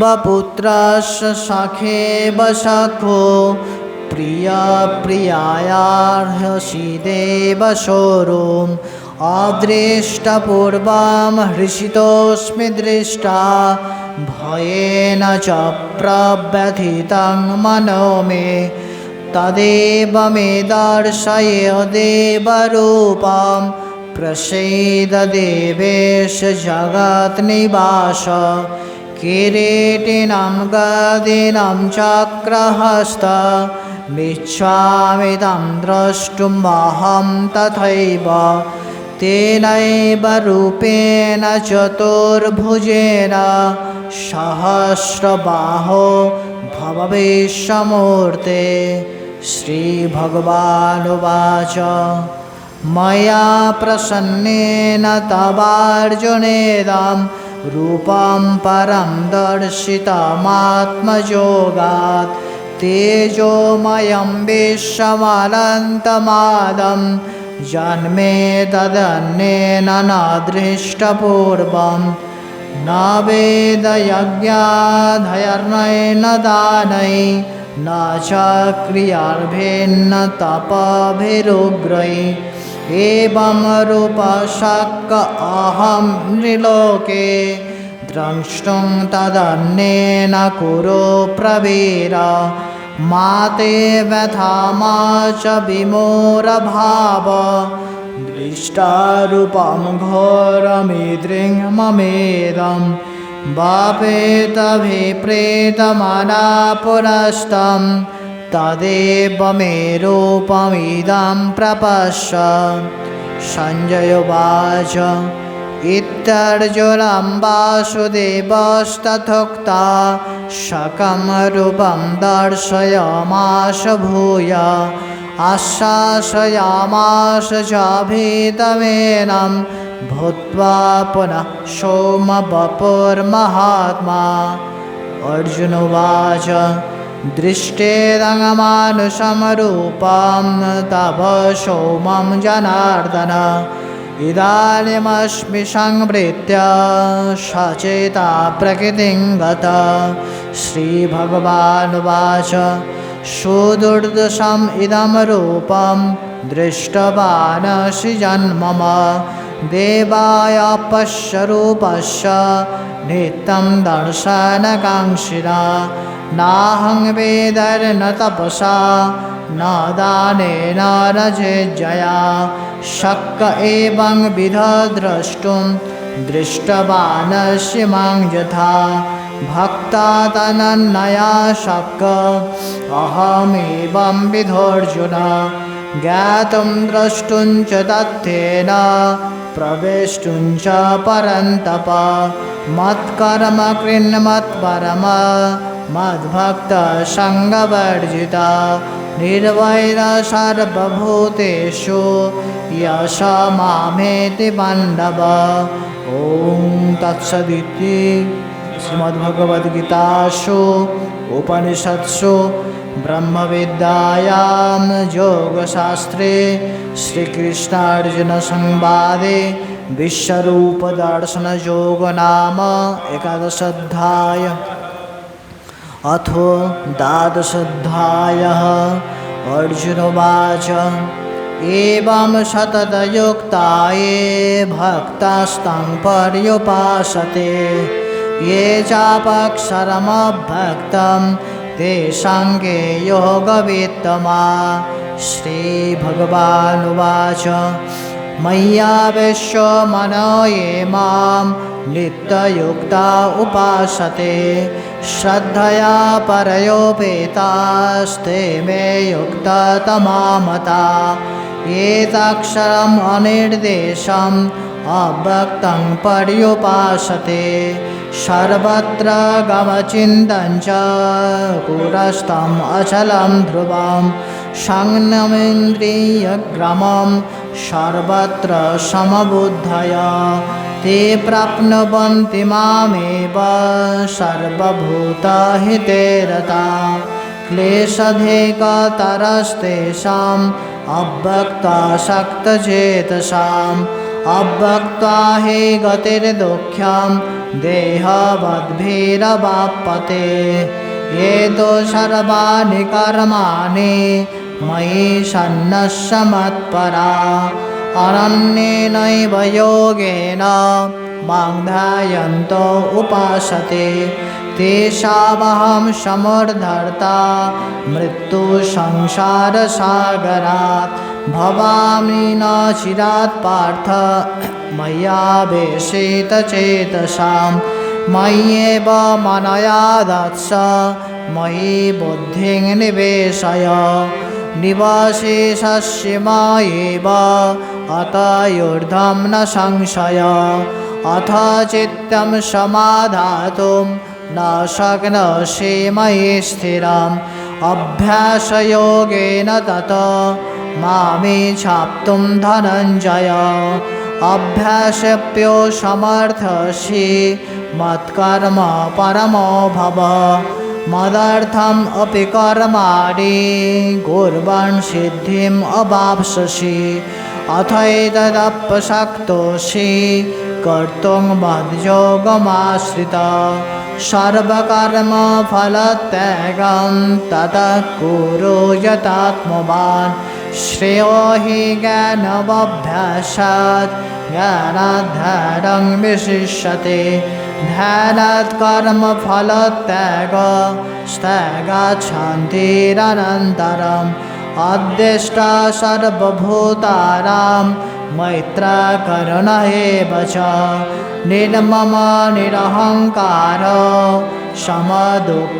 वपुत्रस्य सखे वसखो प्रियप्रियायार्हसि देवशोरुम् अदृष्टपूर्वं हृषितोऽस्मि दृष्टा भयेन च प्रव्यथितं मनो मे तदेव मे दर्शय देवरूपं प्रसीद देवेश जगन्निवास किरीटिनं गदिनं चक्रहस्तमिच्छामि तं द्रष्टुमहं तथैव तेनैव रूपेण चतुर्भुजेन सहस्रबाहो भव विश्वमूर्ते। श्रीभगवानुवाच मया प्रसन्नेन तवार्जुनेदं रूपं परं दर्शितमात्मयोगात् तेजोमयं विश्वमनन्तमादं जन्मे तदन्येन न दृष्टपूर्वं न वेदयज्ञाधर्मेण दानै न च क्रियाभिर्न तपभिरुग्रै एवं रूपशक् अहं नृलोके द्रष्टुं तदन्येन कुरु प्रवीर मा ते व्यथा मा च विमूढभाव दृष्टारूपं घोरमिदृङ् ममेदं वापेतभिप्रेतमनापुरस्तं तदेव मे रूपमिदं प्रपश्य सञ्जय उवाच इत्यर्जुनं वासुदेवस्तथोक्ता शकं रूपं दर्शयामास भूय आश्वासयामास च भीतमेनं भूत्वा पुनः सोमवपुर्महात्मा अर्जुन उवाच दृष्टेदङ्गमानुषं रूपं तव सोमं जनार्दन इदानीमस्मि संवृत्य सचेता प्रकृतिं गतः श्रीभगवानुवाच सुदुर्दशम् इदं रूपं दृष्टवानसि जन्मम देवाय पश्य रूपस्य नित्यं दर्शनकाङ्क्षिणा नाहं वेदैर्न तपसा न दानेन न चेज्जया शक्य एवं विध द्रष्टुं दृष्टवानसि मां यथा भक्ता तनन्नया शक्य अहमेवं विधोऽर्जुन ज्ञातुं द्रष्टुं च तथ्येन प्रवेष्टुं च परन्तप मत्कर्म कृन्मत्परम मद्भक्तसङ्गवर्जिता निर्वैर सर्वभूतेषु यश मामेति पाण्डव। ॐ तत्सदिति श्रीमद्भगवद्गीतासु उपनिषत्सु ब्रह्मविद्यायां योगशास्त्रे श्रीकृष्णार्जुनसंवादे विश्वरूपदर्शनयोगो नाम एकादशोऽध्याय अथो द्वादशोऽध्यायः। अर्जुन उवाच एवं सततयुक्ता ये भक्तास्तं पर्युपासते ये चापक्षरमभक्तं तेषां के योगवित्तमा। श्रीभगवानुवाच मय्यावेश्य मनो ये मां नित्ययुक्ता उपासते श्रद्धया परयोपेतास्ते मे युक्ततमा मता ये चाक्षरम् अनिर्देशम् अव्यक्तं पर्युपासते सर्वत्र गमचिन्तं च कूटस्थम् अचलं ध्रुवं संयमेन्द्रियग्रामं सर्वत्र समबुद्धया ते प्राप्नुवन्ति मामेव सर्वभूतहिते रताः क्लेशधिकतरस्तेषाम् अव्यक्तासक्तचेतसाम् अव्यक्ता हि गतिर्दुःख्यं देहवद्भिरवाप्यते ये तु सर्वाणि कर्माणि मयि सन्न्यस्य मत्परा अनन्येनैव योगेन मां ध्यायन्तो उपासते तेषामहं समुद्धर्ता मृत्युसंसारसागरात् भवामि न चिरात् पार्थ मय्यावेशितचेतसां मय्येव मनयादत्स मयि बुद्धिं निवेशय निवशेषस्य मय्येव अत ऊर्ध्वं न संशय अथ चित्तं समाधातुं न शक्नोषि मयि स्थिरम् अभ्यासयोगेन ततो मामिच्छाप्तुं धनञ्जय अभ्यासेभ्यो समर्थसि मत्कर्म परमो भव मदर्थम् अपि कर्माणि कुर्वन् सिद्धिम् अवाप्स्यसि अथैतदप्रसक्तोऽसि कर्तुं मद्योगमाश्रिता सर्वकर्मफलत्यागं ततः कुरु यतात्मवान् श्रेयो हि ज्ञानमभ्यासात् ज्ञानाद्धैर्यं विशिष्यते ध्यानात् कर्मफलत्यागात् शान्तिरनन्तरम् अद्वेष्टा सर्वभूतानां मैत्रा करुण एव च निर्मम निरहङ्कार समदुःखसुखक्षमी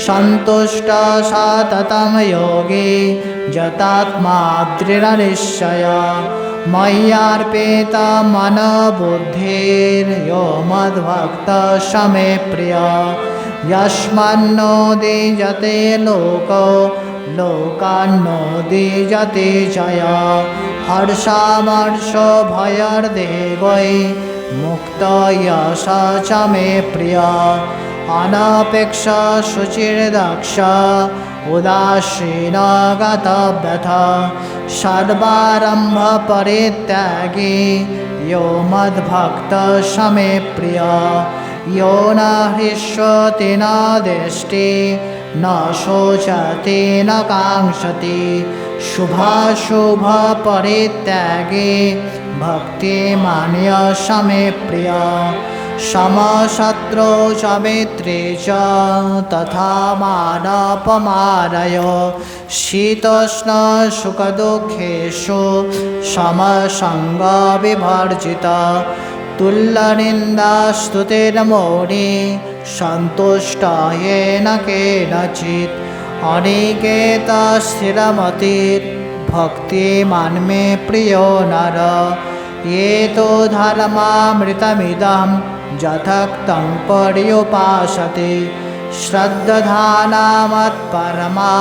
सन्तुष्ट सततं योगी यतात्मा दृढनिश्चय मय्यर्पित मनोबुद्धिर्यो मद्भक्तः स मे प्रियः यस्मान्नोदिजते लोको लोकान्नोदिजते च यः हर्षामर्षो भयर्देवै मुक्तो यश च मे प्रियः अनपेक्ष शुचिर्दक्ष उदासीन गतव्यथ सर्वारम्भ परित्यागी यो मद्भक्तः स मे प्रियः यो न हृष्यति न द्वेष्टि न शोचति न काङ्क्षति शुभाशुभपरित्यागी भक्तिमान् स मे प्रियः समशत्रौ च मित्रे च तथा मानापमानय शीतोष्णसुखदुःखेषु समसङ्गविवर्जितः तुल्यनिन्दास्तुतिर्मौनी सन्तुष्ट येन केनचित् अनिकेतस्थिरमतिर्भक्तिमान् मे प्रियो नर ये तु धर्मामृतमिदं यथक्तं पर्युपासते श्रद्धाना मत्परमा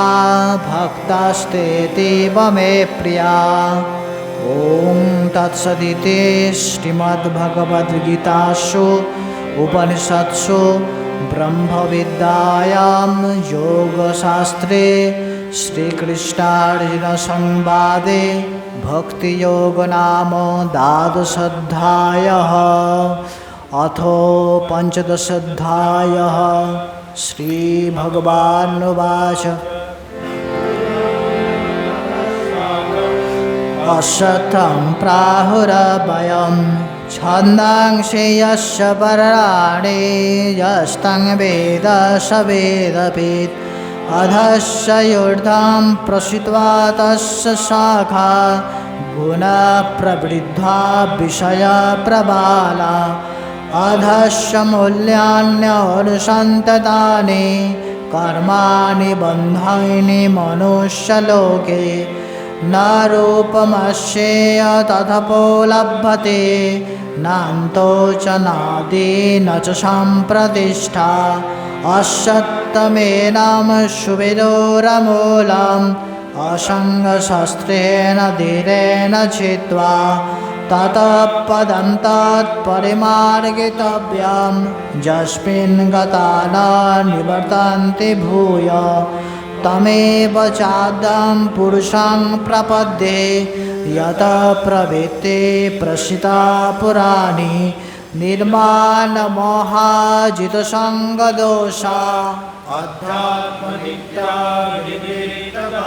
भक्तास्तेतीव मे प्रिया। ॐ तत्सदिति श्रीमद्भगवद्गीतासु उपनिषत्सु ब्रह्मविद्यायां योगशास्त्रे श्रीकृष्णार्जुनसंवादे भक्तियोग नाम द्वादशोऽध्यायः अथो पञ्चदशोऽध्यायः। श्रीभगवानुवाच असतं प्राहुरभयं छन्दांसि यस्य पर्णानि यस्तं वेद स वेदवित् अधस्य ऊर्ध्वं प्रसित्वा तस्य शाखा गुणप्रवृद्धा विषयप्रबाला अधस्य मूल्यान्यनुसन्ततानि कर्माणि बन्धानि मनुष्यलोके न रूपमस्येय तथापो नान्तो च नादि न च सम्प्रतिष्ठा असत्तमेनाम सुविदुरमूलम् असङ्गशस्त्रेण धीरेण छित्त्वा ततः पदं तत्परिमार्गितव्यं यस्मिन् गता न निवर्तन्ते भूय तमेव चाद्यं पुरुषं प्रपद्ये यतः प्रवृत्ते प्रसिता पुराणी निर्माणमोहाजितसङ्गदोषा अध्यात्मनित्या विनिर्मुक्ता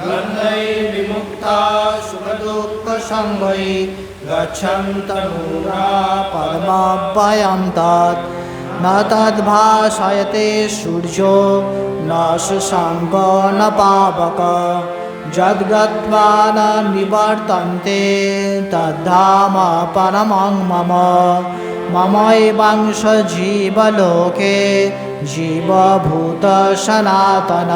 गन्धैर्विमुक्ता सुखदुःखसङ्गै गच्छन्तमूढा पद्मभयं तत् न तद्भासयते सूर्यो न शशाङ्को न पावक यद्गत्वा न निवर्तन्ते तद्धाम परमं मम ममैवांश जीवलोके जीवभूत सनातन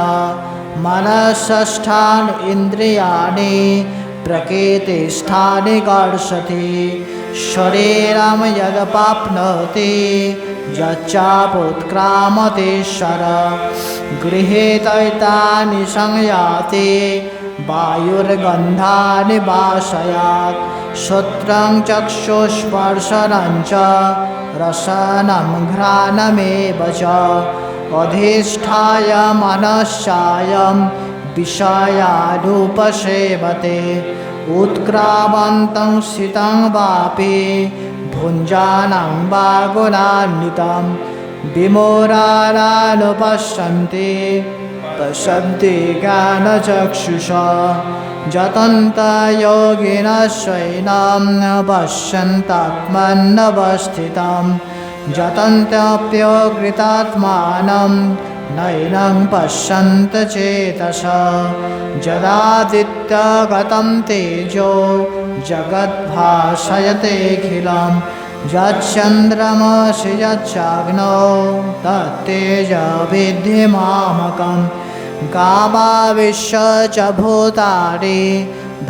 मनःष्ठानि इन्द्रियाणि प्रकृतिस्थानि कर्षति शरीरं यदपाप्नोति यच्चापुत्क्रामतीश्वर गृहीतैतानि संयाति वायुर्गन्धानि वाशयात् श्रोत्रं चक्षुस्पर्शनं च रसनं घ्राणमेव च अधिष्ठाय मनश्चायं विषयानुपसेवते उत्क्रामन्तं स्थितं वापि भुञ्जानं वा गुणान्वितं विमोरानुपश्यन्ति पश्यन्ति ज्ञानचक्षुषा जतन्तयोगिनः स्वैनं पश्यन्तात्मन्यवस्थितं जतन्त्यप्यकृतात्मानं नैनं पश्यन्त चेतसा जदादित्यगतं तेजो जगद्भासयतेऽखिलं यच्चन्द्रमसि यच्चाग्नौ तत्तेजविद्धि मामकम् गामाविश्य च भूतानि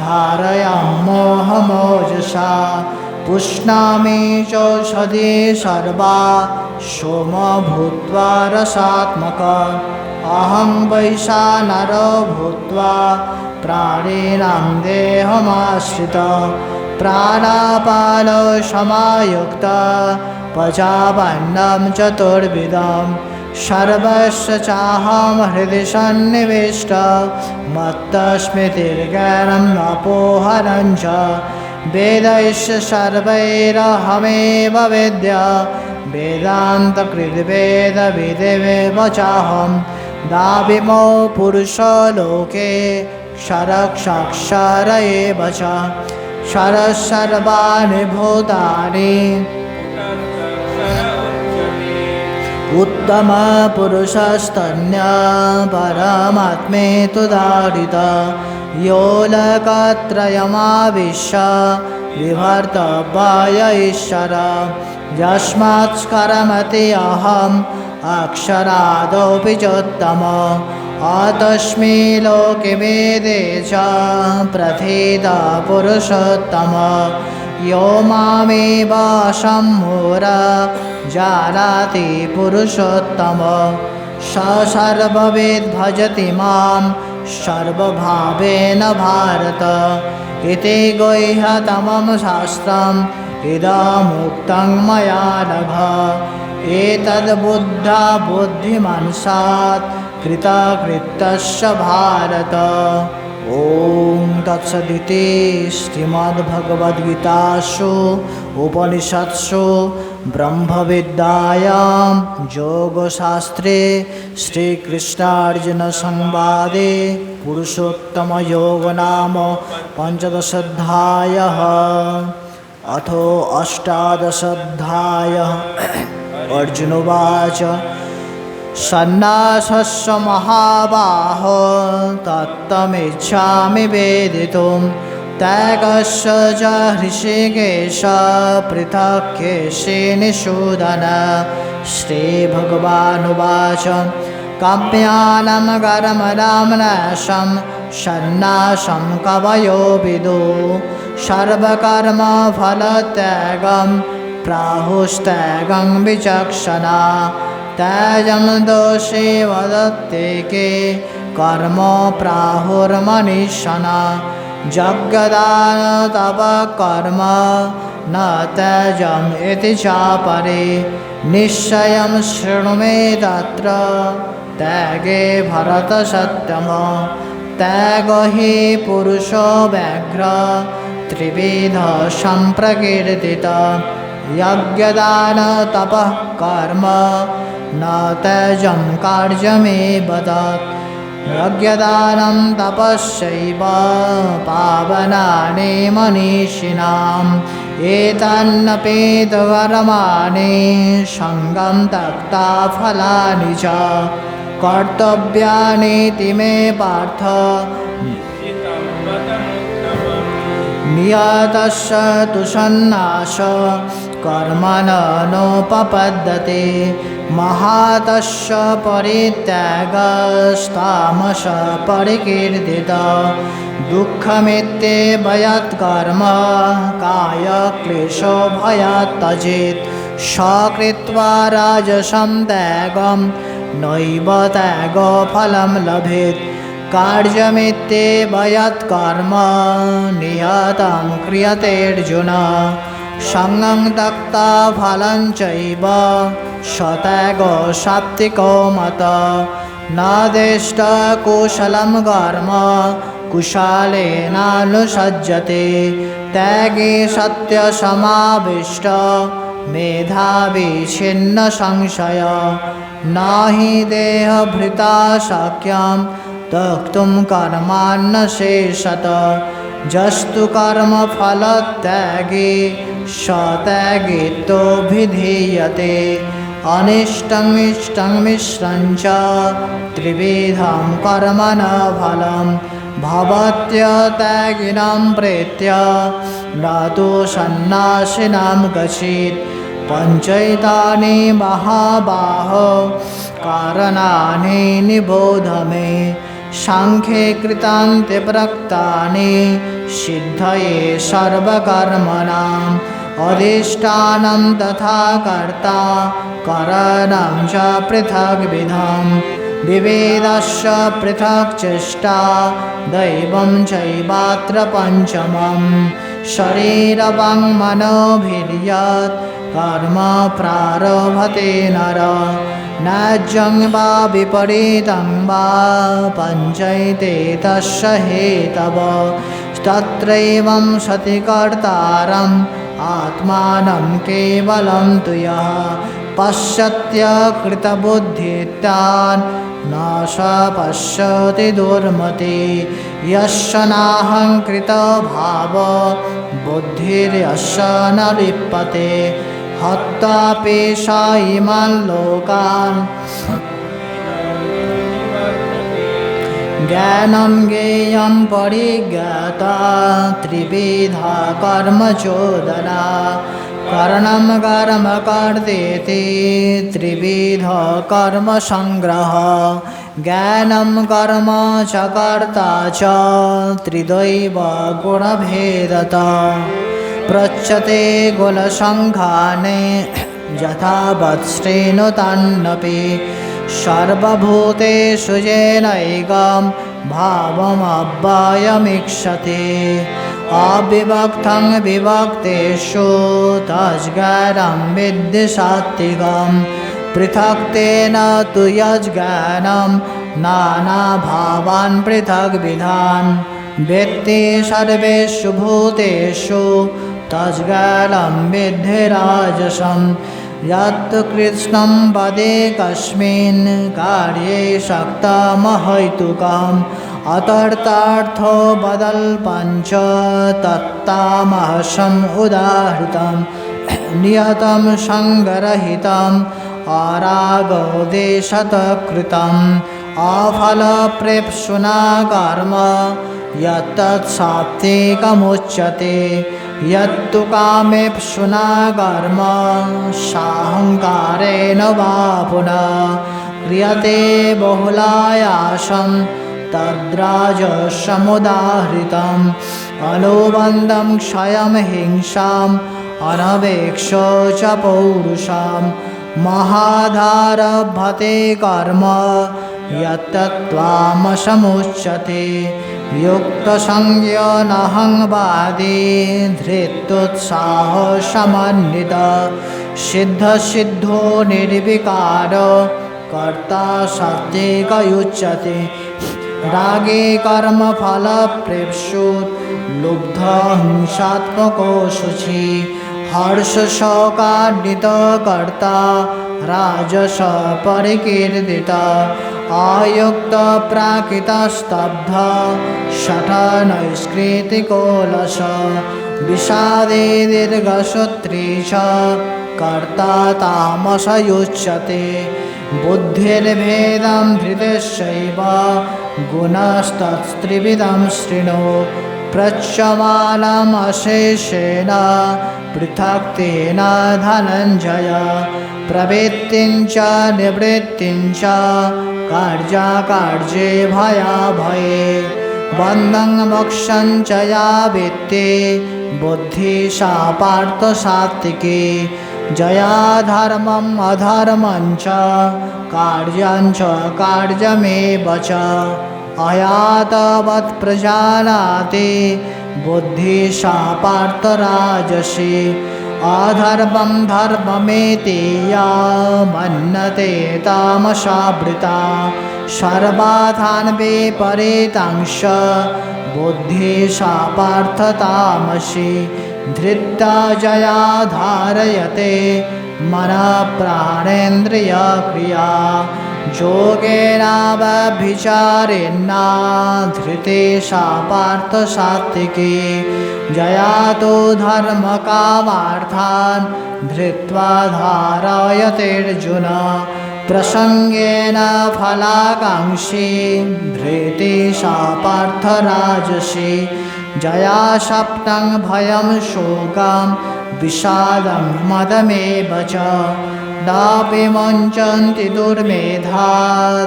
धारयाम्योऽहमोजसा पुष्णामि चौषधी सर्वा सोम भूत्वा रसात्मकः अहं वैश्वानरो भूत्वा प्राणिनां देहमाश्रितः प्राणापानो समायुक्तः पचावन्नं चतुर्विधं सर्वस्य चाहं हृदि सन्निविष्टः मत्तस्मृतिर्ज्ञानं अपोहनं च वेदैश्च सर्वैरहमेव वेद्यः वेदान्तकृद्वेदविदेव चाहं दाविमो पुरुषो लोके क्षरक्षर एव च क्षरः सर्वाणि भूतानि उत्तमपुरुषस्तन्यः परमात्मेत्युदाहृतः यो लोकत्रयमाविश्य विभर्तव्य ईश्वरः यस्मात्कर्मति अहम् अक्षरादपि चोत्तमः अतस्मै लोके वेदे च प्रथितः पुरुषोत्तमः यो मामेव सम्मूढः जानाति पुरुषोत्तमः स सर्वविद् भजति मां सर्वभावेन भारत इति गुह्यतमं शास्त्रम् इदमुक्तं मया नघ एतद्बुद्धा बुद्धिमान् स्यात् कृतकृत्यस्य भारत। ॐ तत्सदिति श्रीमद्भगवद्गीतासु उपनिषत्सु ब्रह्मविद्यायां योगशास्त्रे श्रीकृष्णार्जुनसंवादे पुरुषोत्तमयोगो नाम पञ्चदशोऽध्यायः। अथो अष्टादशोऽध्यायः। अर्जुन उवाच सन्न्यासस्य महाबाहो तत्त्वमिच्छामि वेदितुं त्यागस्य च हृषीकेश पृथक् केशिनिषूदन। श्रीभगवानुवाच काम्यानं कर्मणां सन्न्यासं कवयो विदुः सर्वकर्मफलत्यागं प्राहुस्त्यागं विचक्षणा त्याजं दोषे वदन्ते के कर्म प्राहुर्मनीषिणः यज्ञदान तपः कर्म न त्याजम् इति चापरे निश्चयं शृणु मे तत्र त्यागे भरतसत्तमः त्यागो हि पुरुषो व्याघ्र त्रिविधः सम्प्रकीर्तितः यज्ञदान तपः कर्म न त्याजं कार्यमेव तत् यज्ञदानं तपश्चैव पावनानि मनीषिणाम् एतान्नपेतकर्माणि सङ्गं त्यक्त्वा फलानि च कर्तव्यानीति मे पार्थ नियतस्य तु सन्न्यासः कर्मणो नोपपद्यते महातस्य परित्यागस्तामसः परिकीर्तितः दुःखमित्येव यत्कर्म कायक्लेशो भयात् त्यजेत् स कृत्वा राजसं त्यागं नैव त्यागफलं लभेत् कार्यमित्येव यत्कर्म नियतं क्रियते अर्जुन सङ्गं त्यक्त्वा फलं चैव शतैगो सात्विको मत न देष्ट कुशलं कर्म कुशालेनानुसज्जते त्यागी सत्यसमाविष्ट मेधावी छिन्न संशय न हि देहभृता शक्यं त्यक्तुं कर्मान्न शेषत जस्तु कर्मफलत्यागी स त्यागित्वभिधीयते अनिष्टं इष्टं मिश्रं च त्रिविधं कर्मण फलं भवत्यत्यागिनं प्रेत्य न तु सन्न्यासिनां गच्छेत् पञ्चैतानि महाबाहो कारणानि निबोध मे सांख्ये कृतान्ते प्रक्तानि सिद्धये सर्वकर्मणाम् अधिष्ठानं तथा कर्ता करणं च पृथग्विधं विवेदस्य पृथक् चेष्टा दैवं चैवात्र पञ्चमं शरीरवाङ् मनोभिर्यत् कर्म प्रारभते नर न्याय्यं वा विपरीतं वा पञ्चैते तस्य हेतवः तत्रैवं सति कर्तारम् आत्मानं केवलं तु यः पश्यत्यकृतबुद्धितान् न स पश्यति दुर्मते यस्य नाहङ्कृतो भावो बुद्धिर्यस्य न लिप्यते हत्वापि स इमान् लोकान् ज्ञानं ज्ञेयं परिज्ञाता त्रिविधा कर्मचोदना करणं कर्म कर्तेति त्रिविध कर्मसङ्ग्रह ज्ञानं कर्म च कर्ता च त्रिदैव गुणभेदतः प्रच्यते गुणसङ्घाने यथा वत्स्रेणु तन्नपि सर्वभूतेषु येनैकं भावमव्ययमीक्षते अविभक्तं विभक्तेषु तज्ज्ञानं विद्धि सात्विकं पृथक्तेन तु यज्ज्ञानं नानाभावान् पृथग्विधान् वेत्ति सर्वेषु भूतेषु तज्ज्ञानं विद्धि राजसं यत् कृत्स्नं पदे कस्मिन् कार्ये शक्तमहैतुकम् अतर्थार्थो बदल्पञ्च तत्तामहसम् उदाहृतं नियतं सङ्गरहितम् अरागोदेशतकृतम् अफलप्रेप्सुना कर्म यत्तत् सात्विकमुच्यते यत्तु कामेप्सुना कर्म साहङ्कारेण वा पुनः क्रियते बहुलायासं तद्राजसमुदाहृतम् अनुबन्धं क्षयं हिंसाम् अनवेक्षो च पौरुषं महाधारभते कर्म यत्तत्त्वामसमुच्यते युक्तसंज्ञनहङ्वादी धृत्युत्साहसमन्वित सिद्धसिद्धो निर्विकार कर्ता सात्विकयुच्यते रागे कर्मफलप्रेप्सुत् लुब्धहिंसात्मको शुचि हर्षशोकान्वितकर्ता राजस परिकीर्तित अयुक्तप्राकृतस्तब्ध शठनैष्कृतिकोलश विषादे दीर्घसूत्री च कर्ता तामसयुच्यते बुद्धिर्भेदं धृतस्यैव गुणस्तत्त्रिविधं शृणु प्रच्यमानमशेषेण पृथक्तेन धनञ्जय प्रवृत्तिं च निवृत्तिं च कार्याकार्ये भयाभये बन्धं मोक्षं च या वित्ते बुद्धि सा पार्थ सात्विकी जया धर्मम् अधर्मं च कार्यं च कार्यमेव च अयातवत् प्रजानाति बुद्धि सा पार्थ राजसी अधर्मं धर्ममेति या मन्यते तामसावृता सर्वार्थान् विपरीतांश बुद्धिः सा पार्थ तामसी धृत्या जया धारयते मनः प्राणेन्द्रियक्रिया योगेनाव्यभिचारेण धृते सा पार्थ सात्विकी जया तो धर्मकामार्थान् धृत्वा धारयतेऽर्जुन प्रसंगेन फलाकांक्षी धृते सा पार्थ राजसी जया स्वप्नं भयं शोकं विषादं मदमेव च न विमुञ्चन्ति दुर्मेधा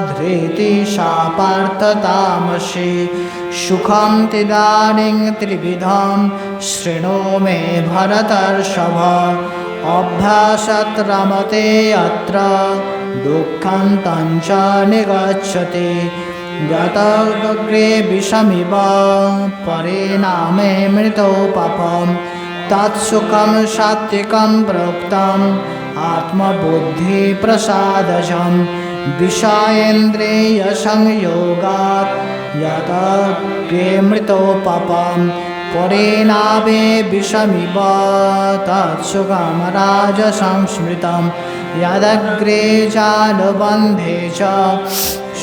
धृतिः सा पार्थ तामसी सुखं तिदानीं त्रिविधं शृणु मे भरतर्षभ अभ्यासात् रमते अत्र दुःखं तञ्च निगच्छति गतग्रे विषमिव परिणामे मृतो पापं तत्सुखं सात्विकं प्रोक्तम् आत्मबुद्धिप्रसादजं विषयेन्द्रियसंयोगात् यतग्रे मृतो पापं परिणामे विषमिव तत्सुखं राजसंस्मृतं यदग्रे चानुबन्धे च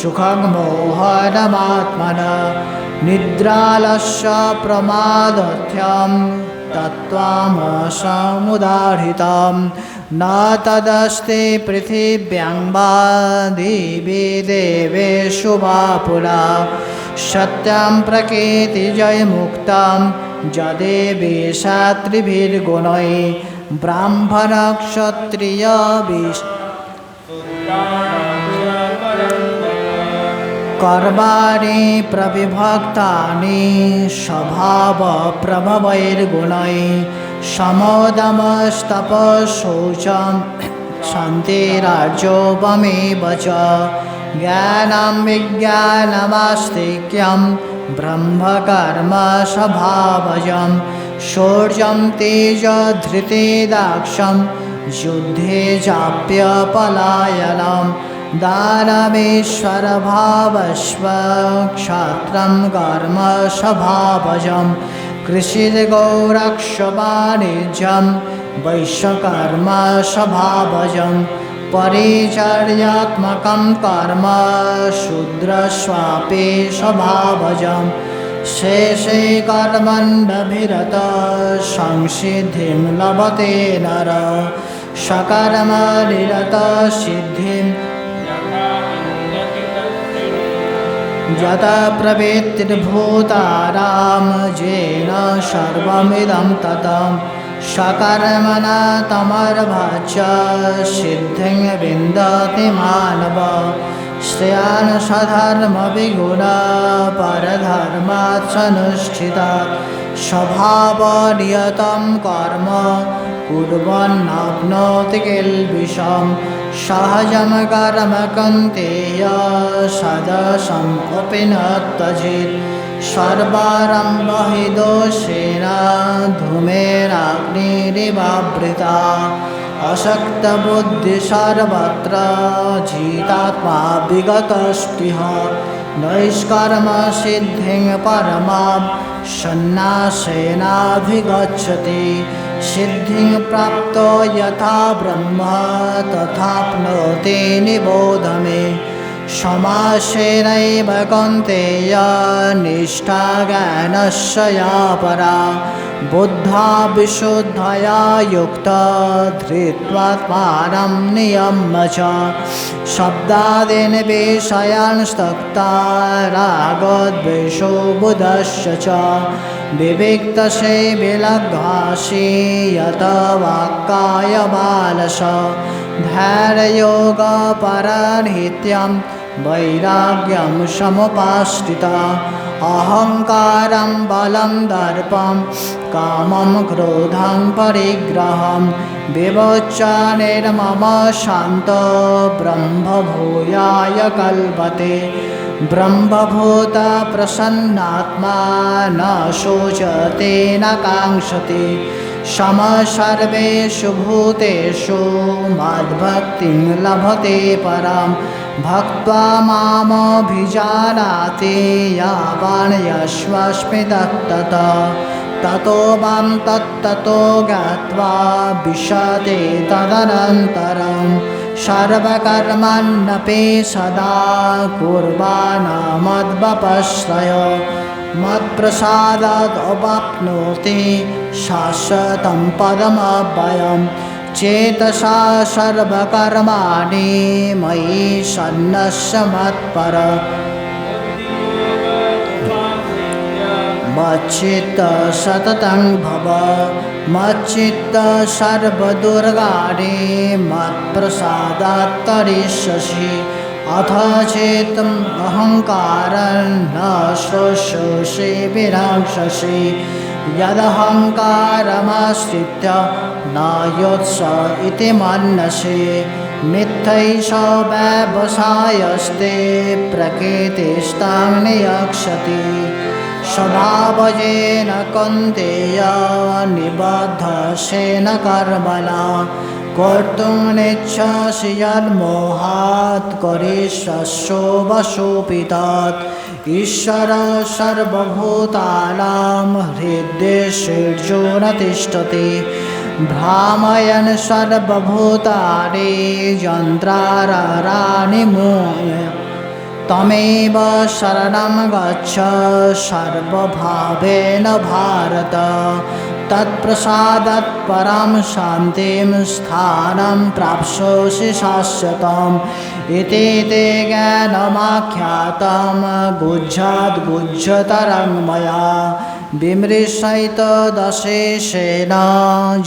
सुखं मोहनमात्मनः निद्रालस्य प्रमादथ्यं तत्त्वमसमुदाहृतं न तदस्ति पृथिव्यां वा दिवि देवेषु वा पुरा सत्यं प्रकृतिजयमुक्तं यदेवी शास्त्रिभिर्गुणैः कर्माणि प्रविभक्तानि स्वभावप्रभवैर्गुणैः समोदमस्तपशौचं शान्तिराजोपमेव च ज्ञानं विज्ञानमास्तिक्यं ब्रह्मकर्म स्वभावजं शौर्यं तेजधृतिदाक्षं युद्धे चाप्यपलायनं दानमेश्वरभावस्व क्षात्रं कर्म स्वभावजं कृषिर्गौरक्षवाणिज्यं वैश्यकर्म स्वभावजं परिचर्यात्मकं कर्म शूद्रस्वापि स्वभावजं शेषे कर्मण्यभिरत संसिद्धिं लभते नर सकर्मनिरत सिद्धिं यथा प्रवृत्तिर्भूतानां येन सर्वमिदं ततं सकर्मणा तमर्भच सिद्धिं विन्दति मानव श्रेयान् स्वधर्मविगुणा परधर्मात् सनुष्ठितात् स्वभावनियतं कर्म कुर्वन्नाप्नोति किल्बिषं सहजं कर्म कौन्तेय सदसमपि न त्यजेत् सर्वारम्भो हि दोषेण धूमेनाग्निरिवावृता असक्तबुद्धि सर्वत्र जितात्मा विगतस्पृह नैष्कर्म सिद्धिं परमां सन्न्यासेनाभिगच्छति सिद्धिं प्राप्तो यथा ब्रह्म तथाप्नोति निबोध मे समासेनैव कौन्तेय निष्ठा ज्ञानस्य या परा बुद्धा विशुद्धया युक्ता धृत्वात्मानं नियम्य च शब्दादीन् विषयान् त्यक्त्वा रागद्वेषो बुधस्य च विविक्तसेविलग्भासि यत वाक्कायबालस धैर्ययोगपरनित्यं वैराग्यं समुपाश्रिता अहंकारं बलं दर्पं कामं क्रोधं परिग्रहं विवोचनेर्मम शान्त ब्रह्मभूयाय कल्पते ब्रह्मभूत प्रसन्नात्मा न शोचते न काङ्क्षति सम सर्वेषु भूतेषु मद्भक्तिं लभते परां भक्त्वा मामभिजानाति यावान् यस्मस्मि तत्ततः ततो मां तत्ततो ज्ञात्वा विशते तदनन्तरं सर्वकर्मण्यपि सदा कुर्वाण मद्वपश्रय मत्प्रसादात् अवाप्नोति शाश्वतं पदमव्ययम् चेतसा सर्वकर्माणि मयि सन्न्यस्य मत्पर मच्चित्त सततं भव मच्चित्त सर्वदुर्गाणि मत्प्रसादात् तरिष्यसि अथ चेतम् अहङ्कारं न श्रोष्यसि विरक्षसि यदहङ्कारमाश्रित्य न योत्स इति मन्यसे मिथ्यैष व्यवसायस्ते प्रकृतिस्तां नियक्षति स्वभावजेन कौन्तेय निबद्धस्येन कर्मणा कर्तुं नेच्छसि यन्मोहात् करिष्यसि वशोऽपि तत् ईश्वरः सर्वभूतानां हृद्देशेऽर्जुन तिष्ठति भ्रामयन् सर्वभूतानि यन्त्रारराणि मोह्य तमेव शरणं गच्छ सर्वभावेन भारत तत्प्रसादात् परां शान्तिं स्थानं प्राप्स्यसि शाश्वतम् इति ते ज्ञानमाख्यातं गुह्याद्गुह्यतरं मया विमृशैतदशेषेण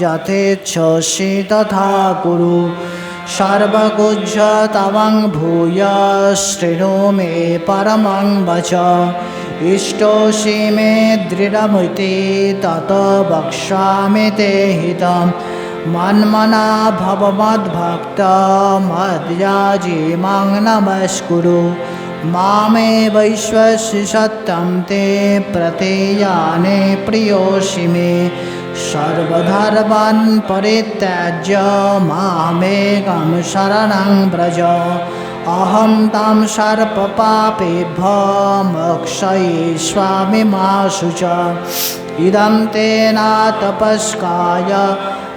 यथेच्छसि तथा कुरु सर्वगुह्यतमं भूय शृणु मे परमं वच इष्टोऽसि मे दृढमिति तत वक्ष्यामि ते हितं मन्मना भव मद्भक्त मद्याजी मां नमस्कुरु मामे वैश्वसि सत्यं ते प्रतीयाने प्रियोऽसि मे सर्वधर्मान् परित्याज्य मामेकं शरणं व्रज अहं तं सर्वपापेभ्यो मोक्षयिष्यामि मा शुच इदं ते न तपस्काय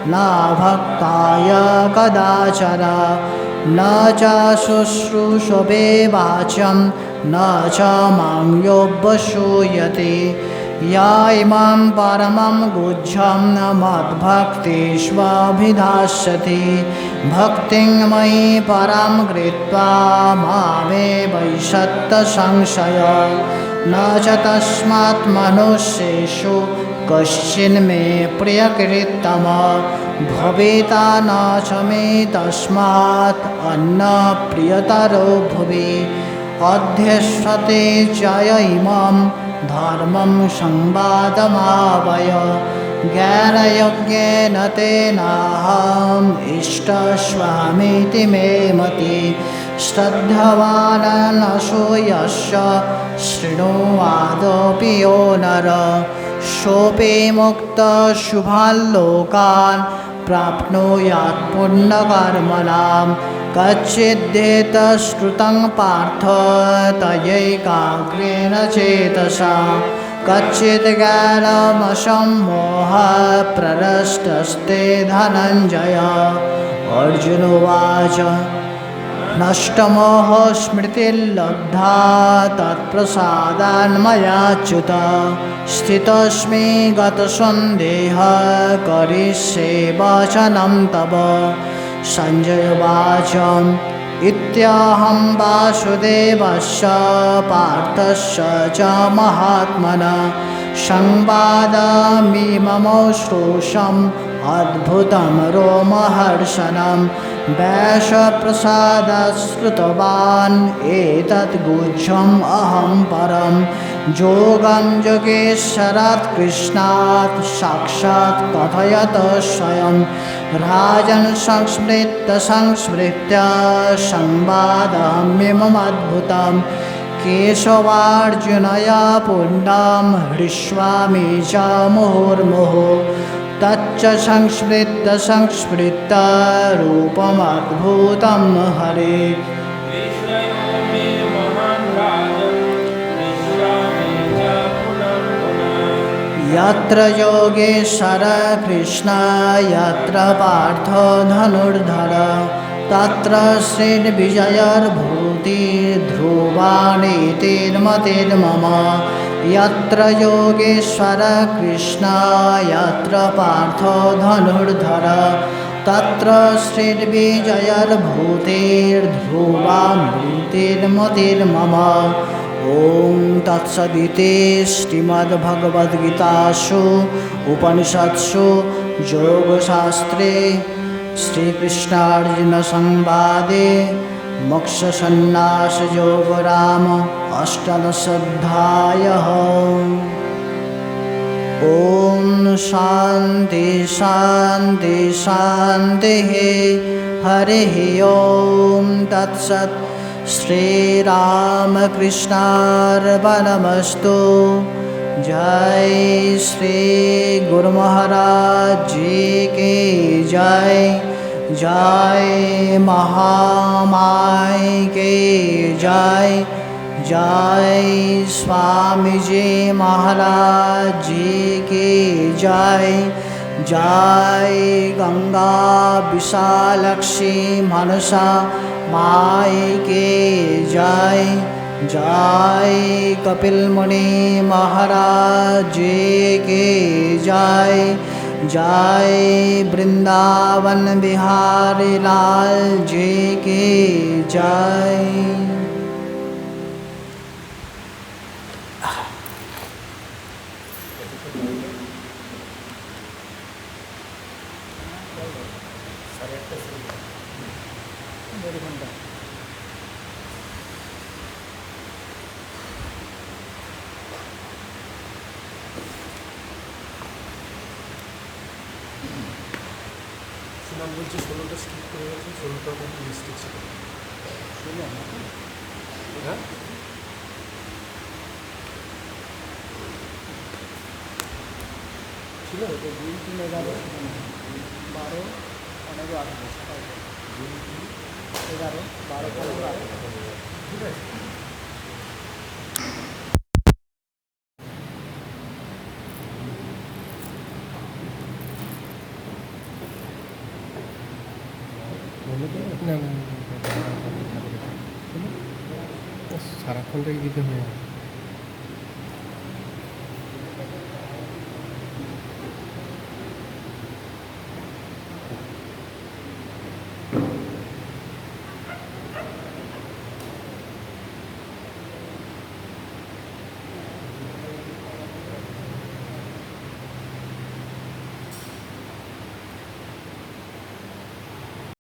न भक्ताय कदाचन न च शुश्रूषवे वाचं न च मां योऽभ्यसूयते या इमं परमं गुह्यं मद्भक्तेष्वभिधास्यति भक्तिं मयि परां कृत्वा मामे वैषत्तसंशय न च तस्मात् मनुष्येषु कश्चिन्मे प्रियकृत्तम भविता न च मे तस्मात् अन्यप्रियतरो भुवि अध्यक्षते च इमं धर्मं संवादमावय ज्ञानयज्ञेन तेनाहम् इष्टस्वामीति मे मति श्रद्धवाननसो यस्य शृणुवादोऽपि यो नर सोऽपि मुक्तः शुभान् लोकान् प्राप्नुयात् पुण्यकर्मणां कच्चिदेतच्छ्रुतं पार्थ तयैकाग्रेण चेतसा कच्चित् ज्ञानमसम्मोहः प्ररस्तस्ते धनञ्जय अर्जुन उवाच नष्टमोह स्मृतिर्लब्धा तत्प्रसादान् मयाच्युत स्थितोऽस्मि गतसन्देहः करिष्ये वचनं तव संजय उवाच इत्यहं वासुदेवस्य पार्थस्य च महात्मनः संवादमिममौ श्रोषम् अद्भुतं रोमहर्षणं व्यासप्रसादात् श्रुतवान् एतत् गुह्यम् अहं परं योगं योगेश्वरात् कृष्णात् साक्षात् कथयत स्वयं राजन् संस्मृत्य संवादमिममद्भुतं केशवार्जुनया पुण्यं हृष्यामि च मुहुर्मुहुः तच्च संस्मृत्य संस्मृत्य रूपमद्भुतं हरे यत्र योगेश्वर कृष्ण यत्र पार्थ धनुर्धर तत्र श्रीर्विजयर्भूतिर्ध्रुवाणीतिर्मतिर्मम यत्र योगेश्वर कृष्ण यत्र पार्थ धनुर्धर तत्र श्रीर्विजयर्भूतिर्ध्रुवाणीतिर्मतिर्मम ओम तत्सदिति श्रीमद्भगवद्गीतासु उपनिषत्सु योगशास्त्रे श्रीकृष्णार्जुन संवादे मोक्षसन्न्यासयोगराम अष्टादशोऽध्यायः। ओम शांति शांति शांतिः हरिः ओम तत्सत् श्रीरामकृष्णार्पणमस्तु। जय श्री गुरु महाराज जी की जय। जय महामाई की जय। जय स्वामी जी महाराज जी की जय। जय गंगा विशालक्षी मनसा माई के जय। जय कपिल मुनि महाराज जी के जय। जय वृंदावन बिहारी लाल जी के जय। নাম বলছি 16টা স্কিপ করে গেছে, 16টার মধ্যে মিস্টেক ছিল। হ্যাঁ ছিল তো 2, 3, 11, 12, 15, 18, 2, 3, 11, 12, 15, 18 ঠিক আছে। সারাক্ষণটাই দিতে হয়।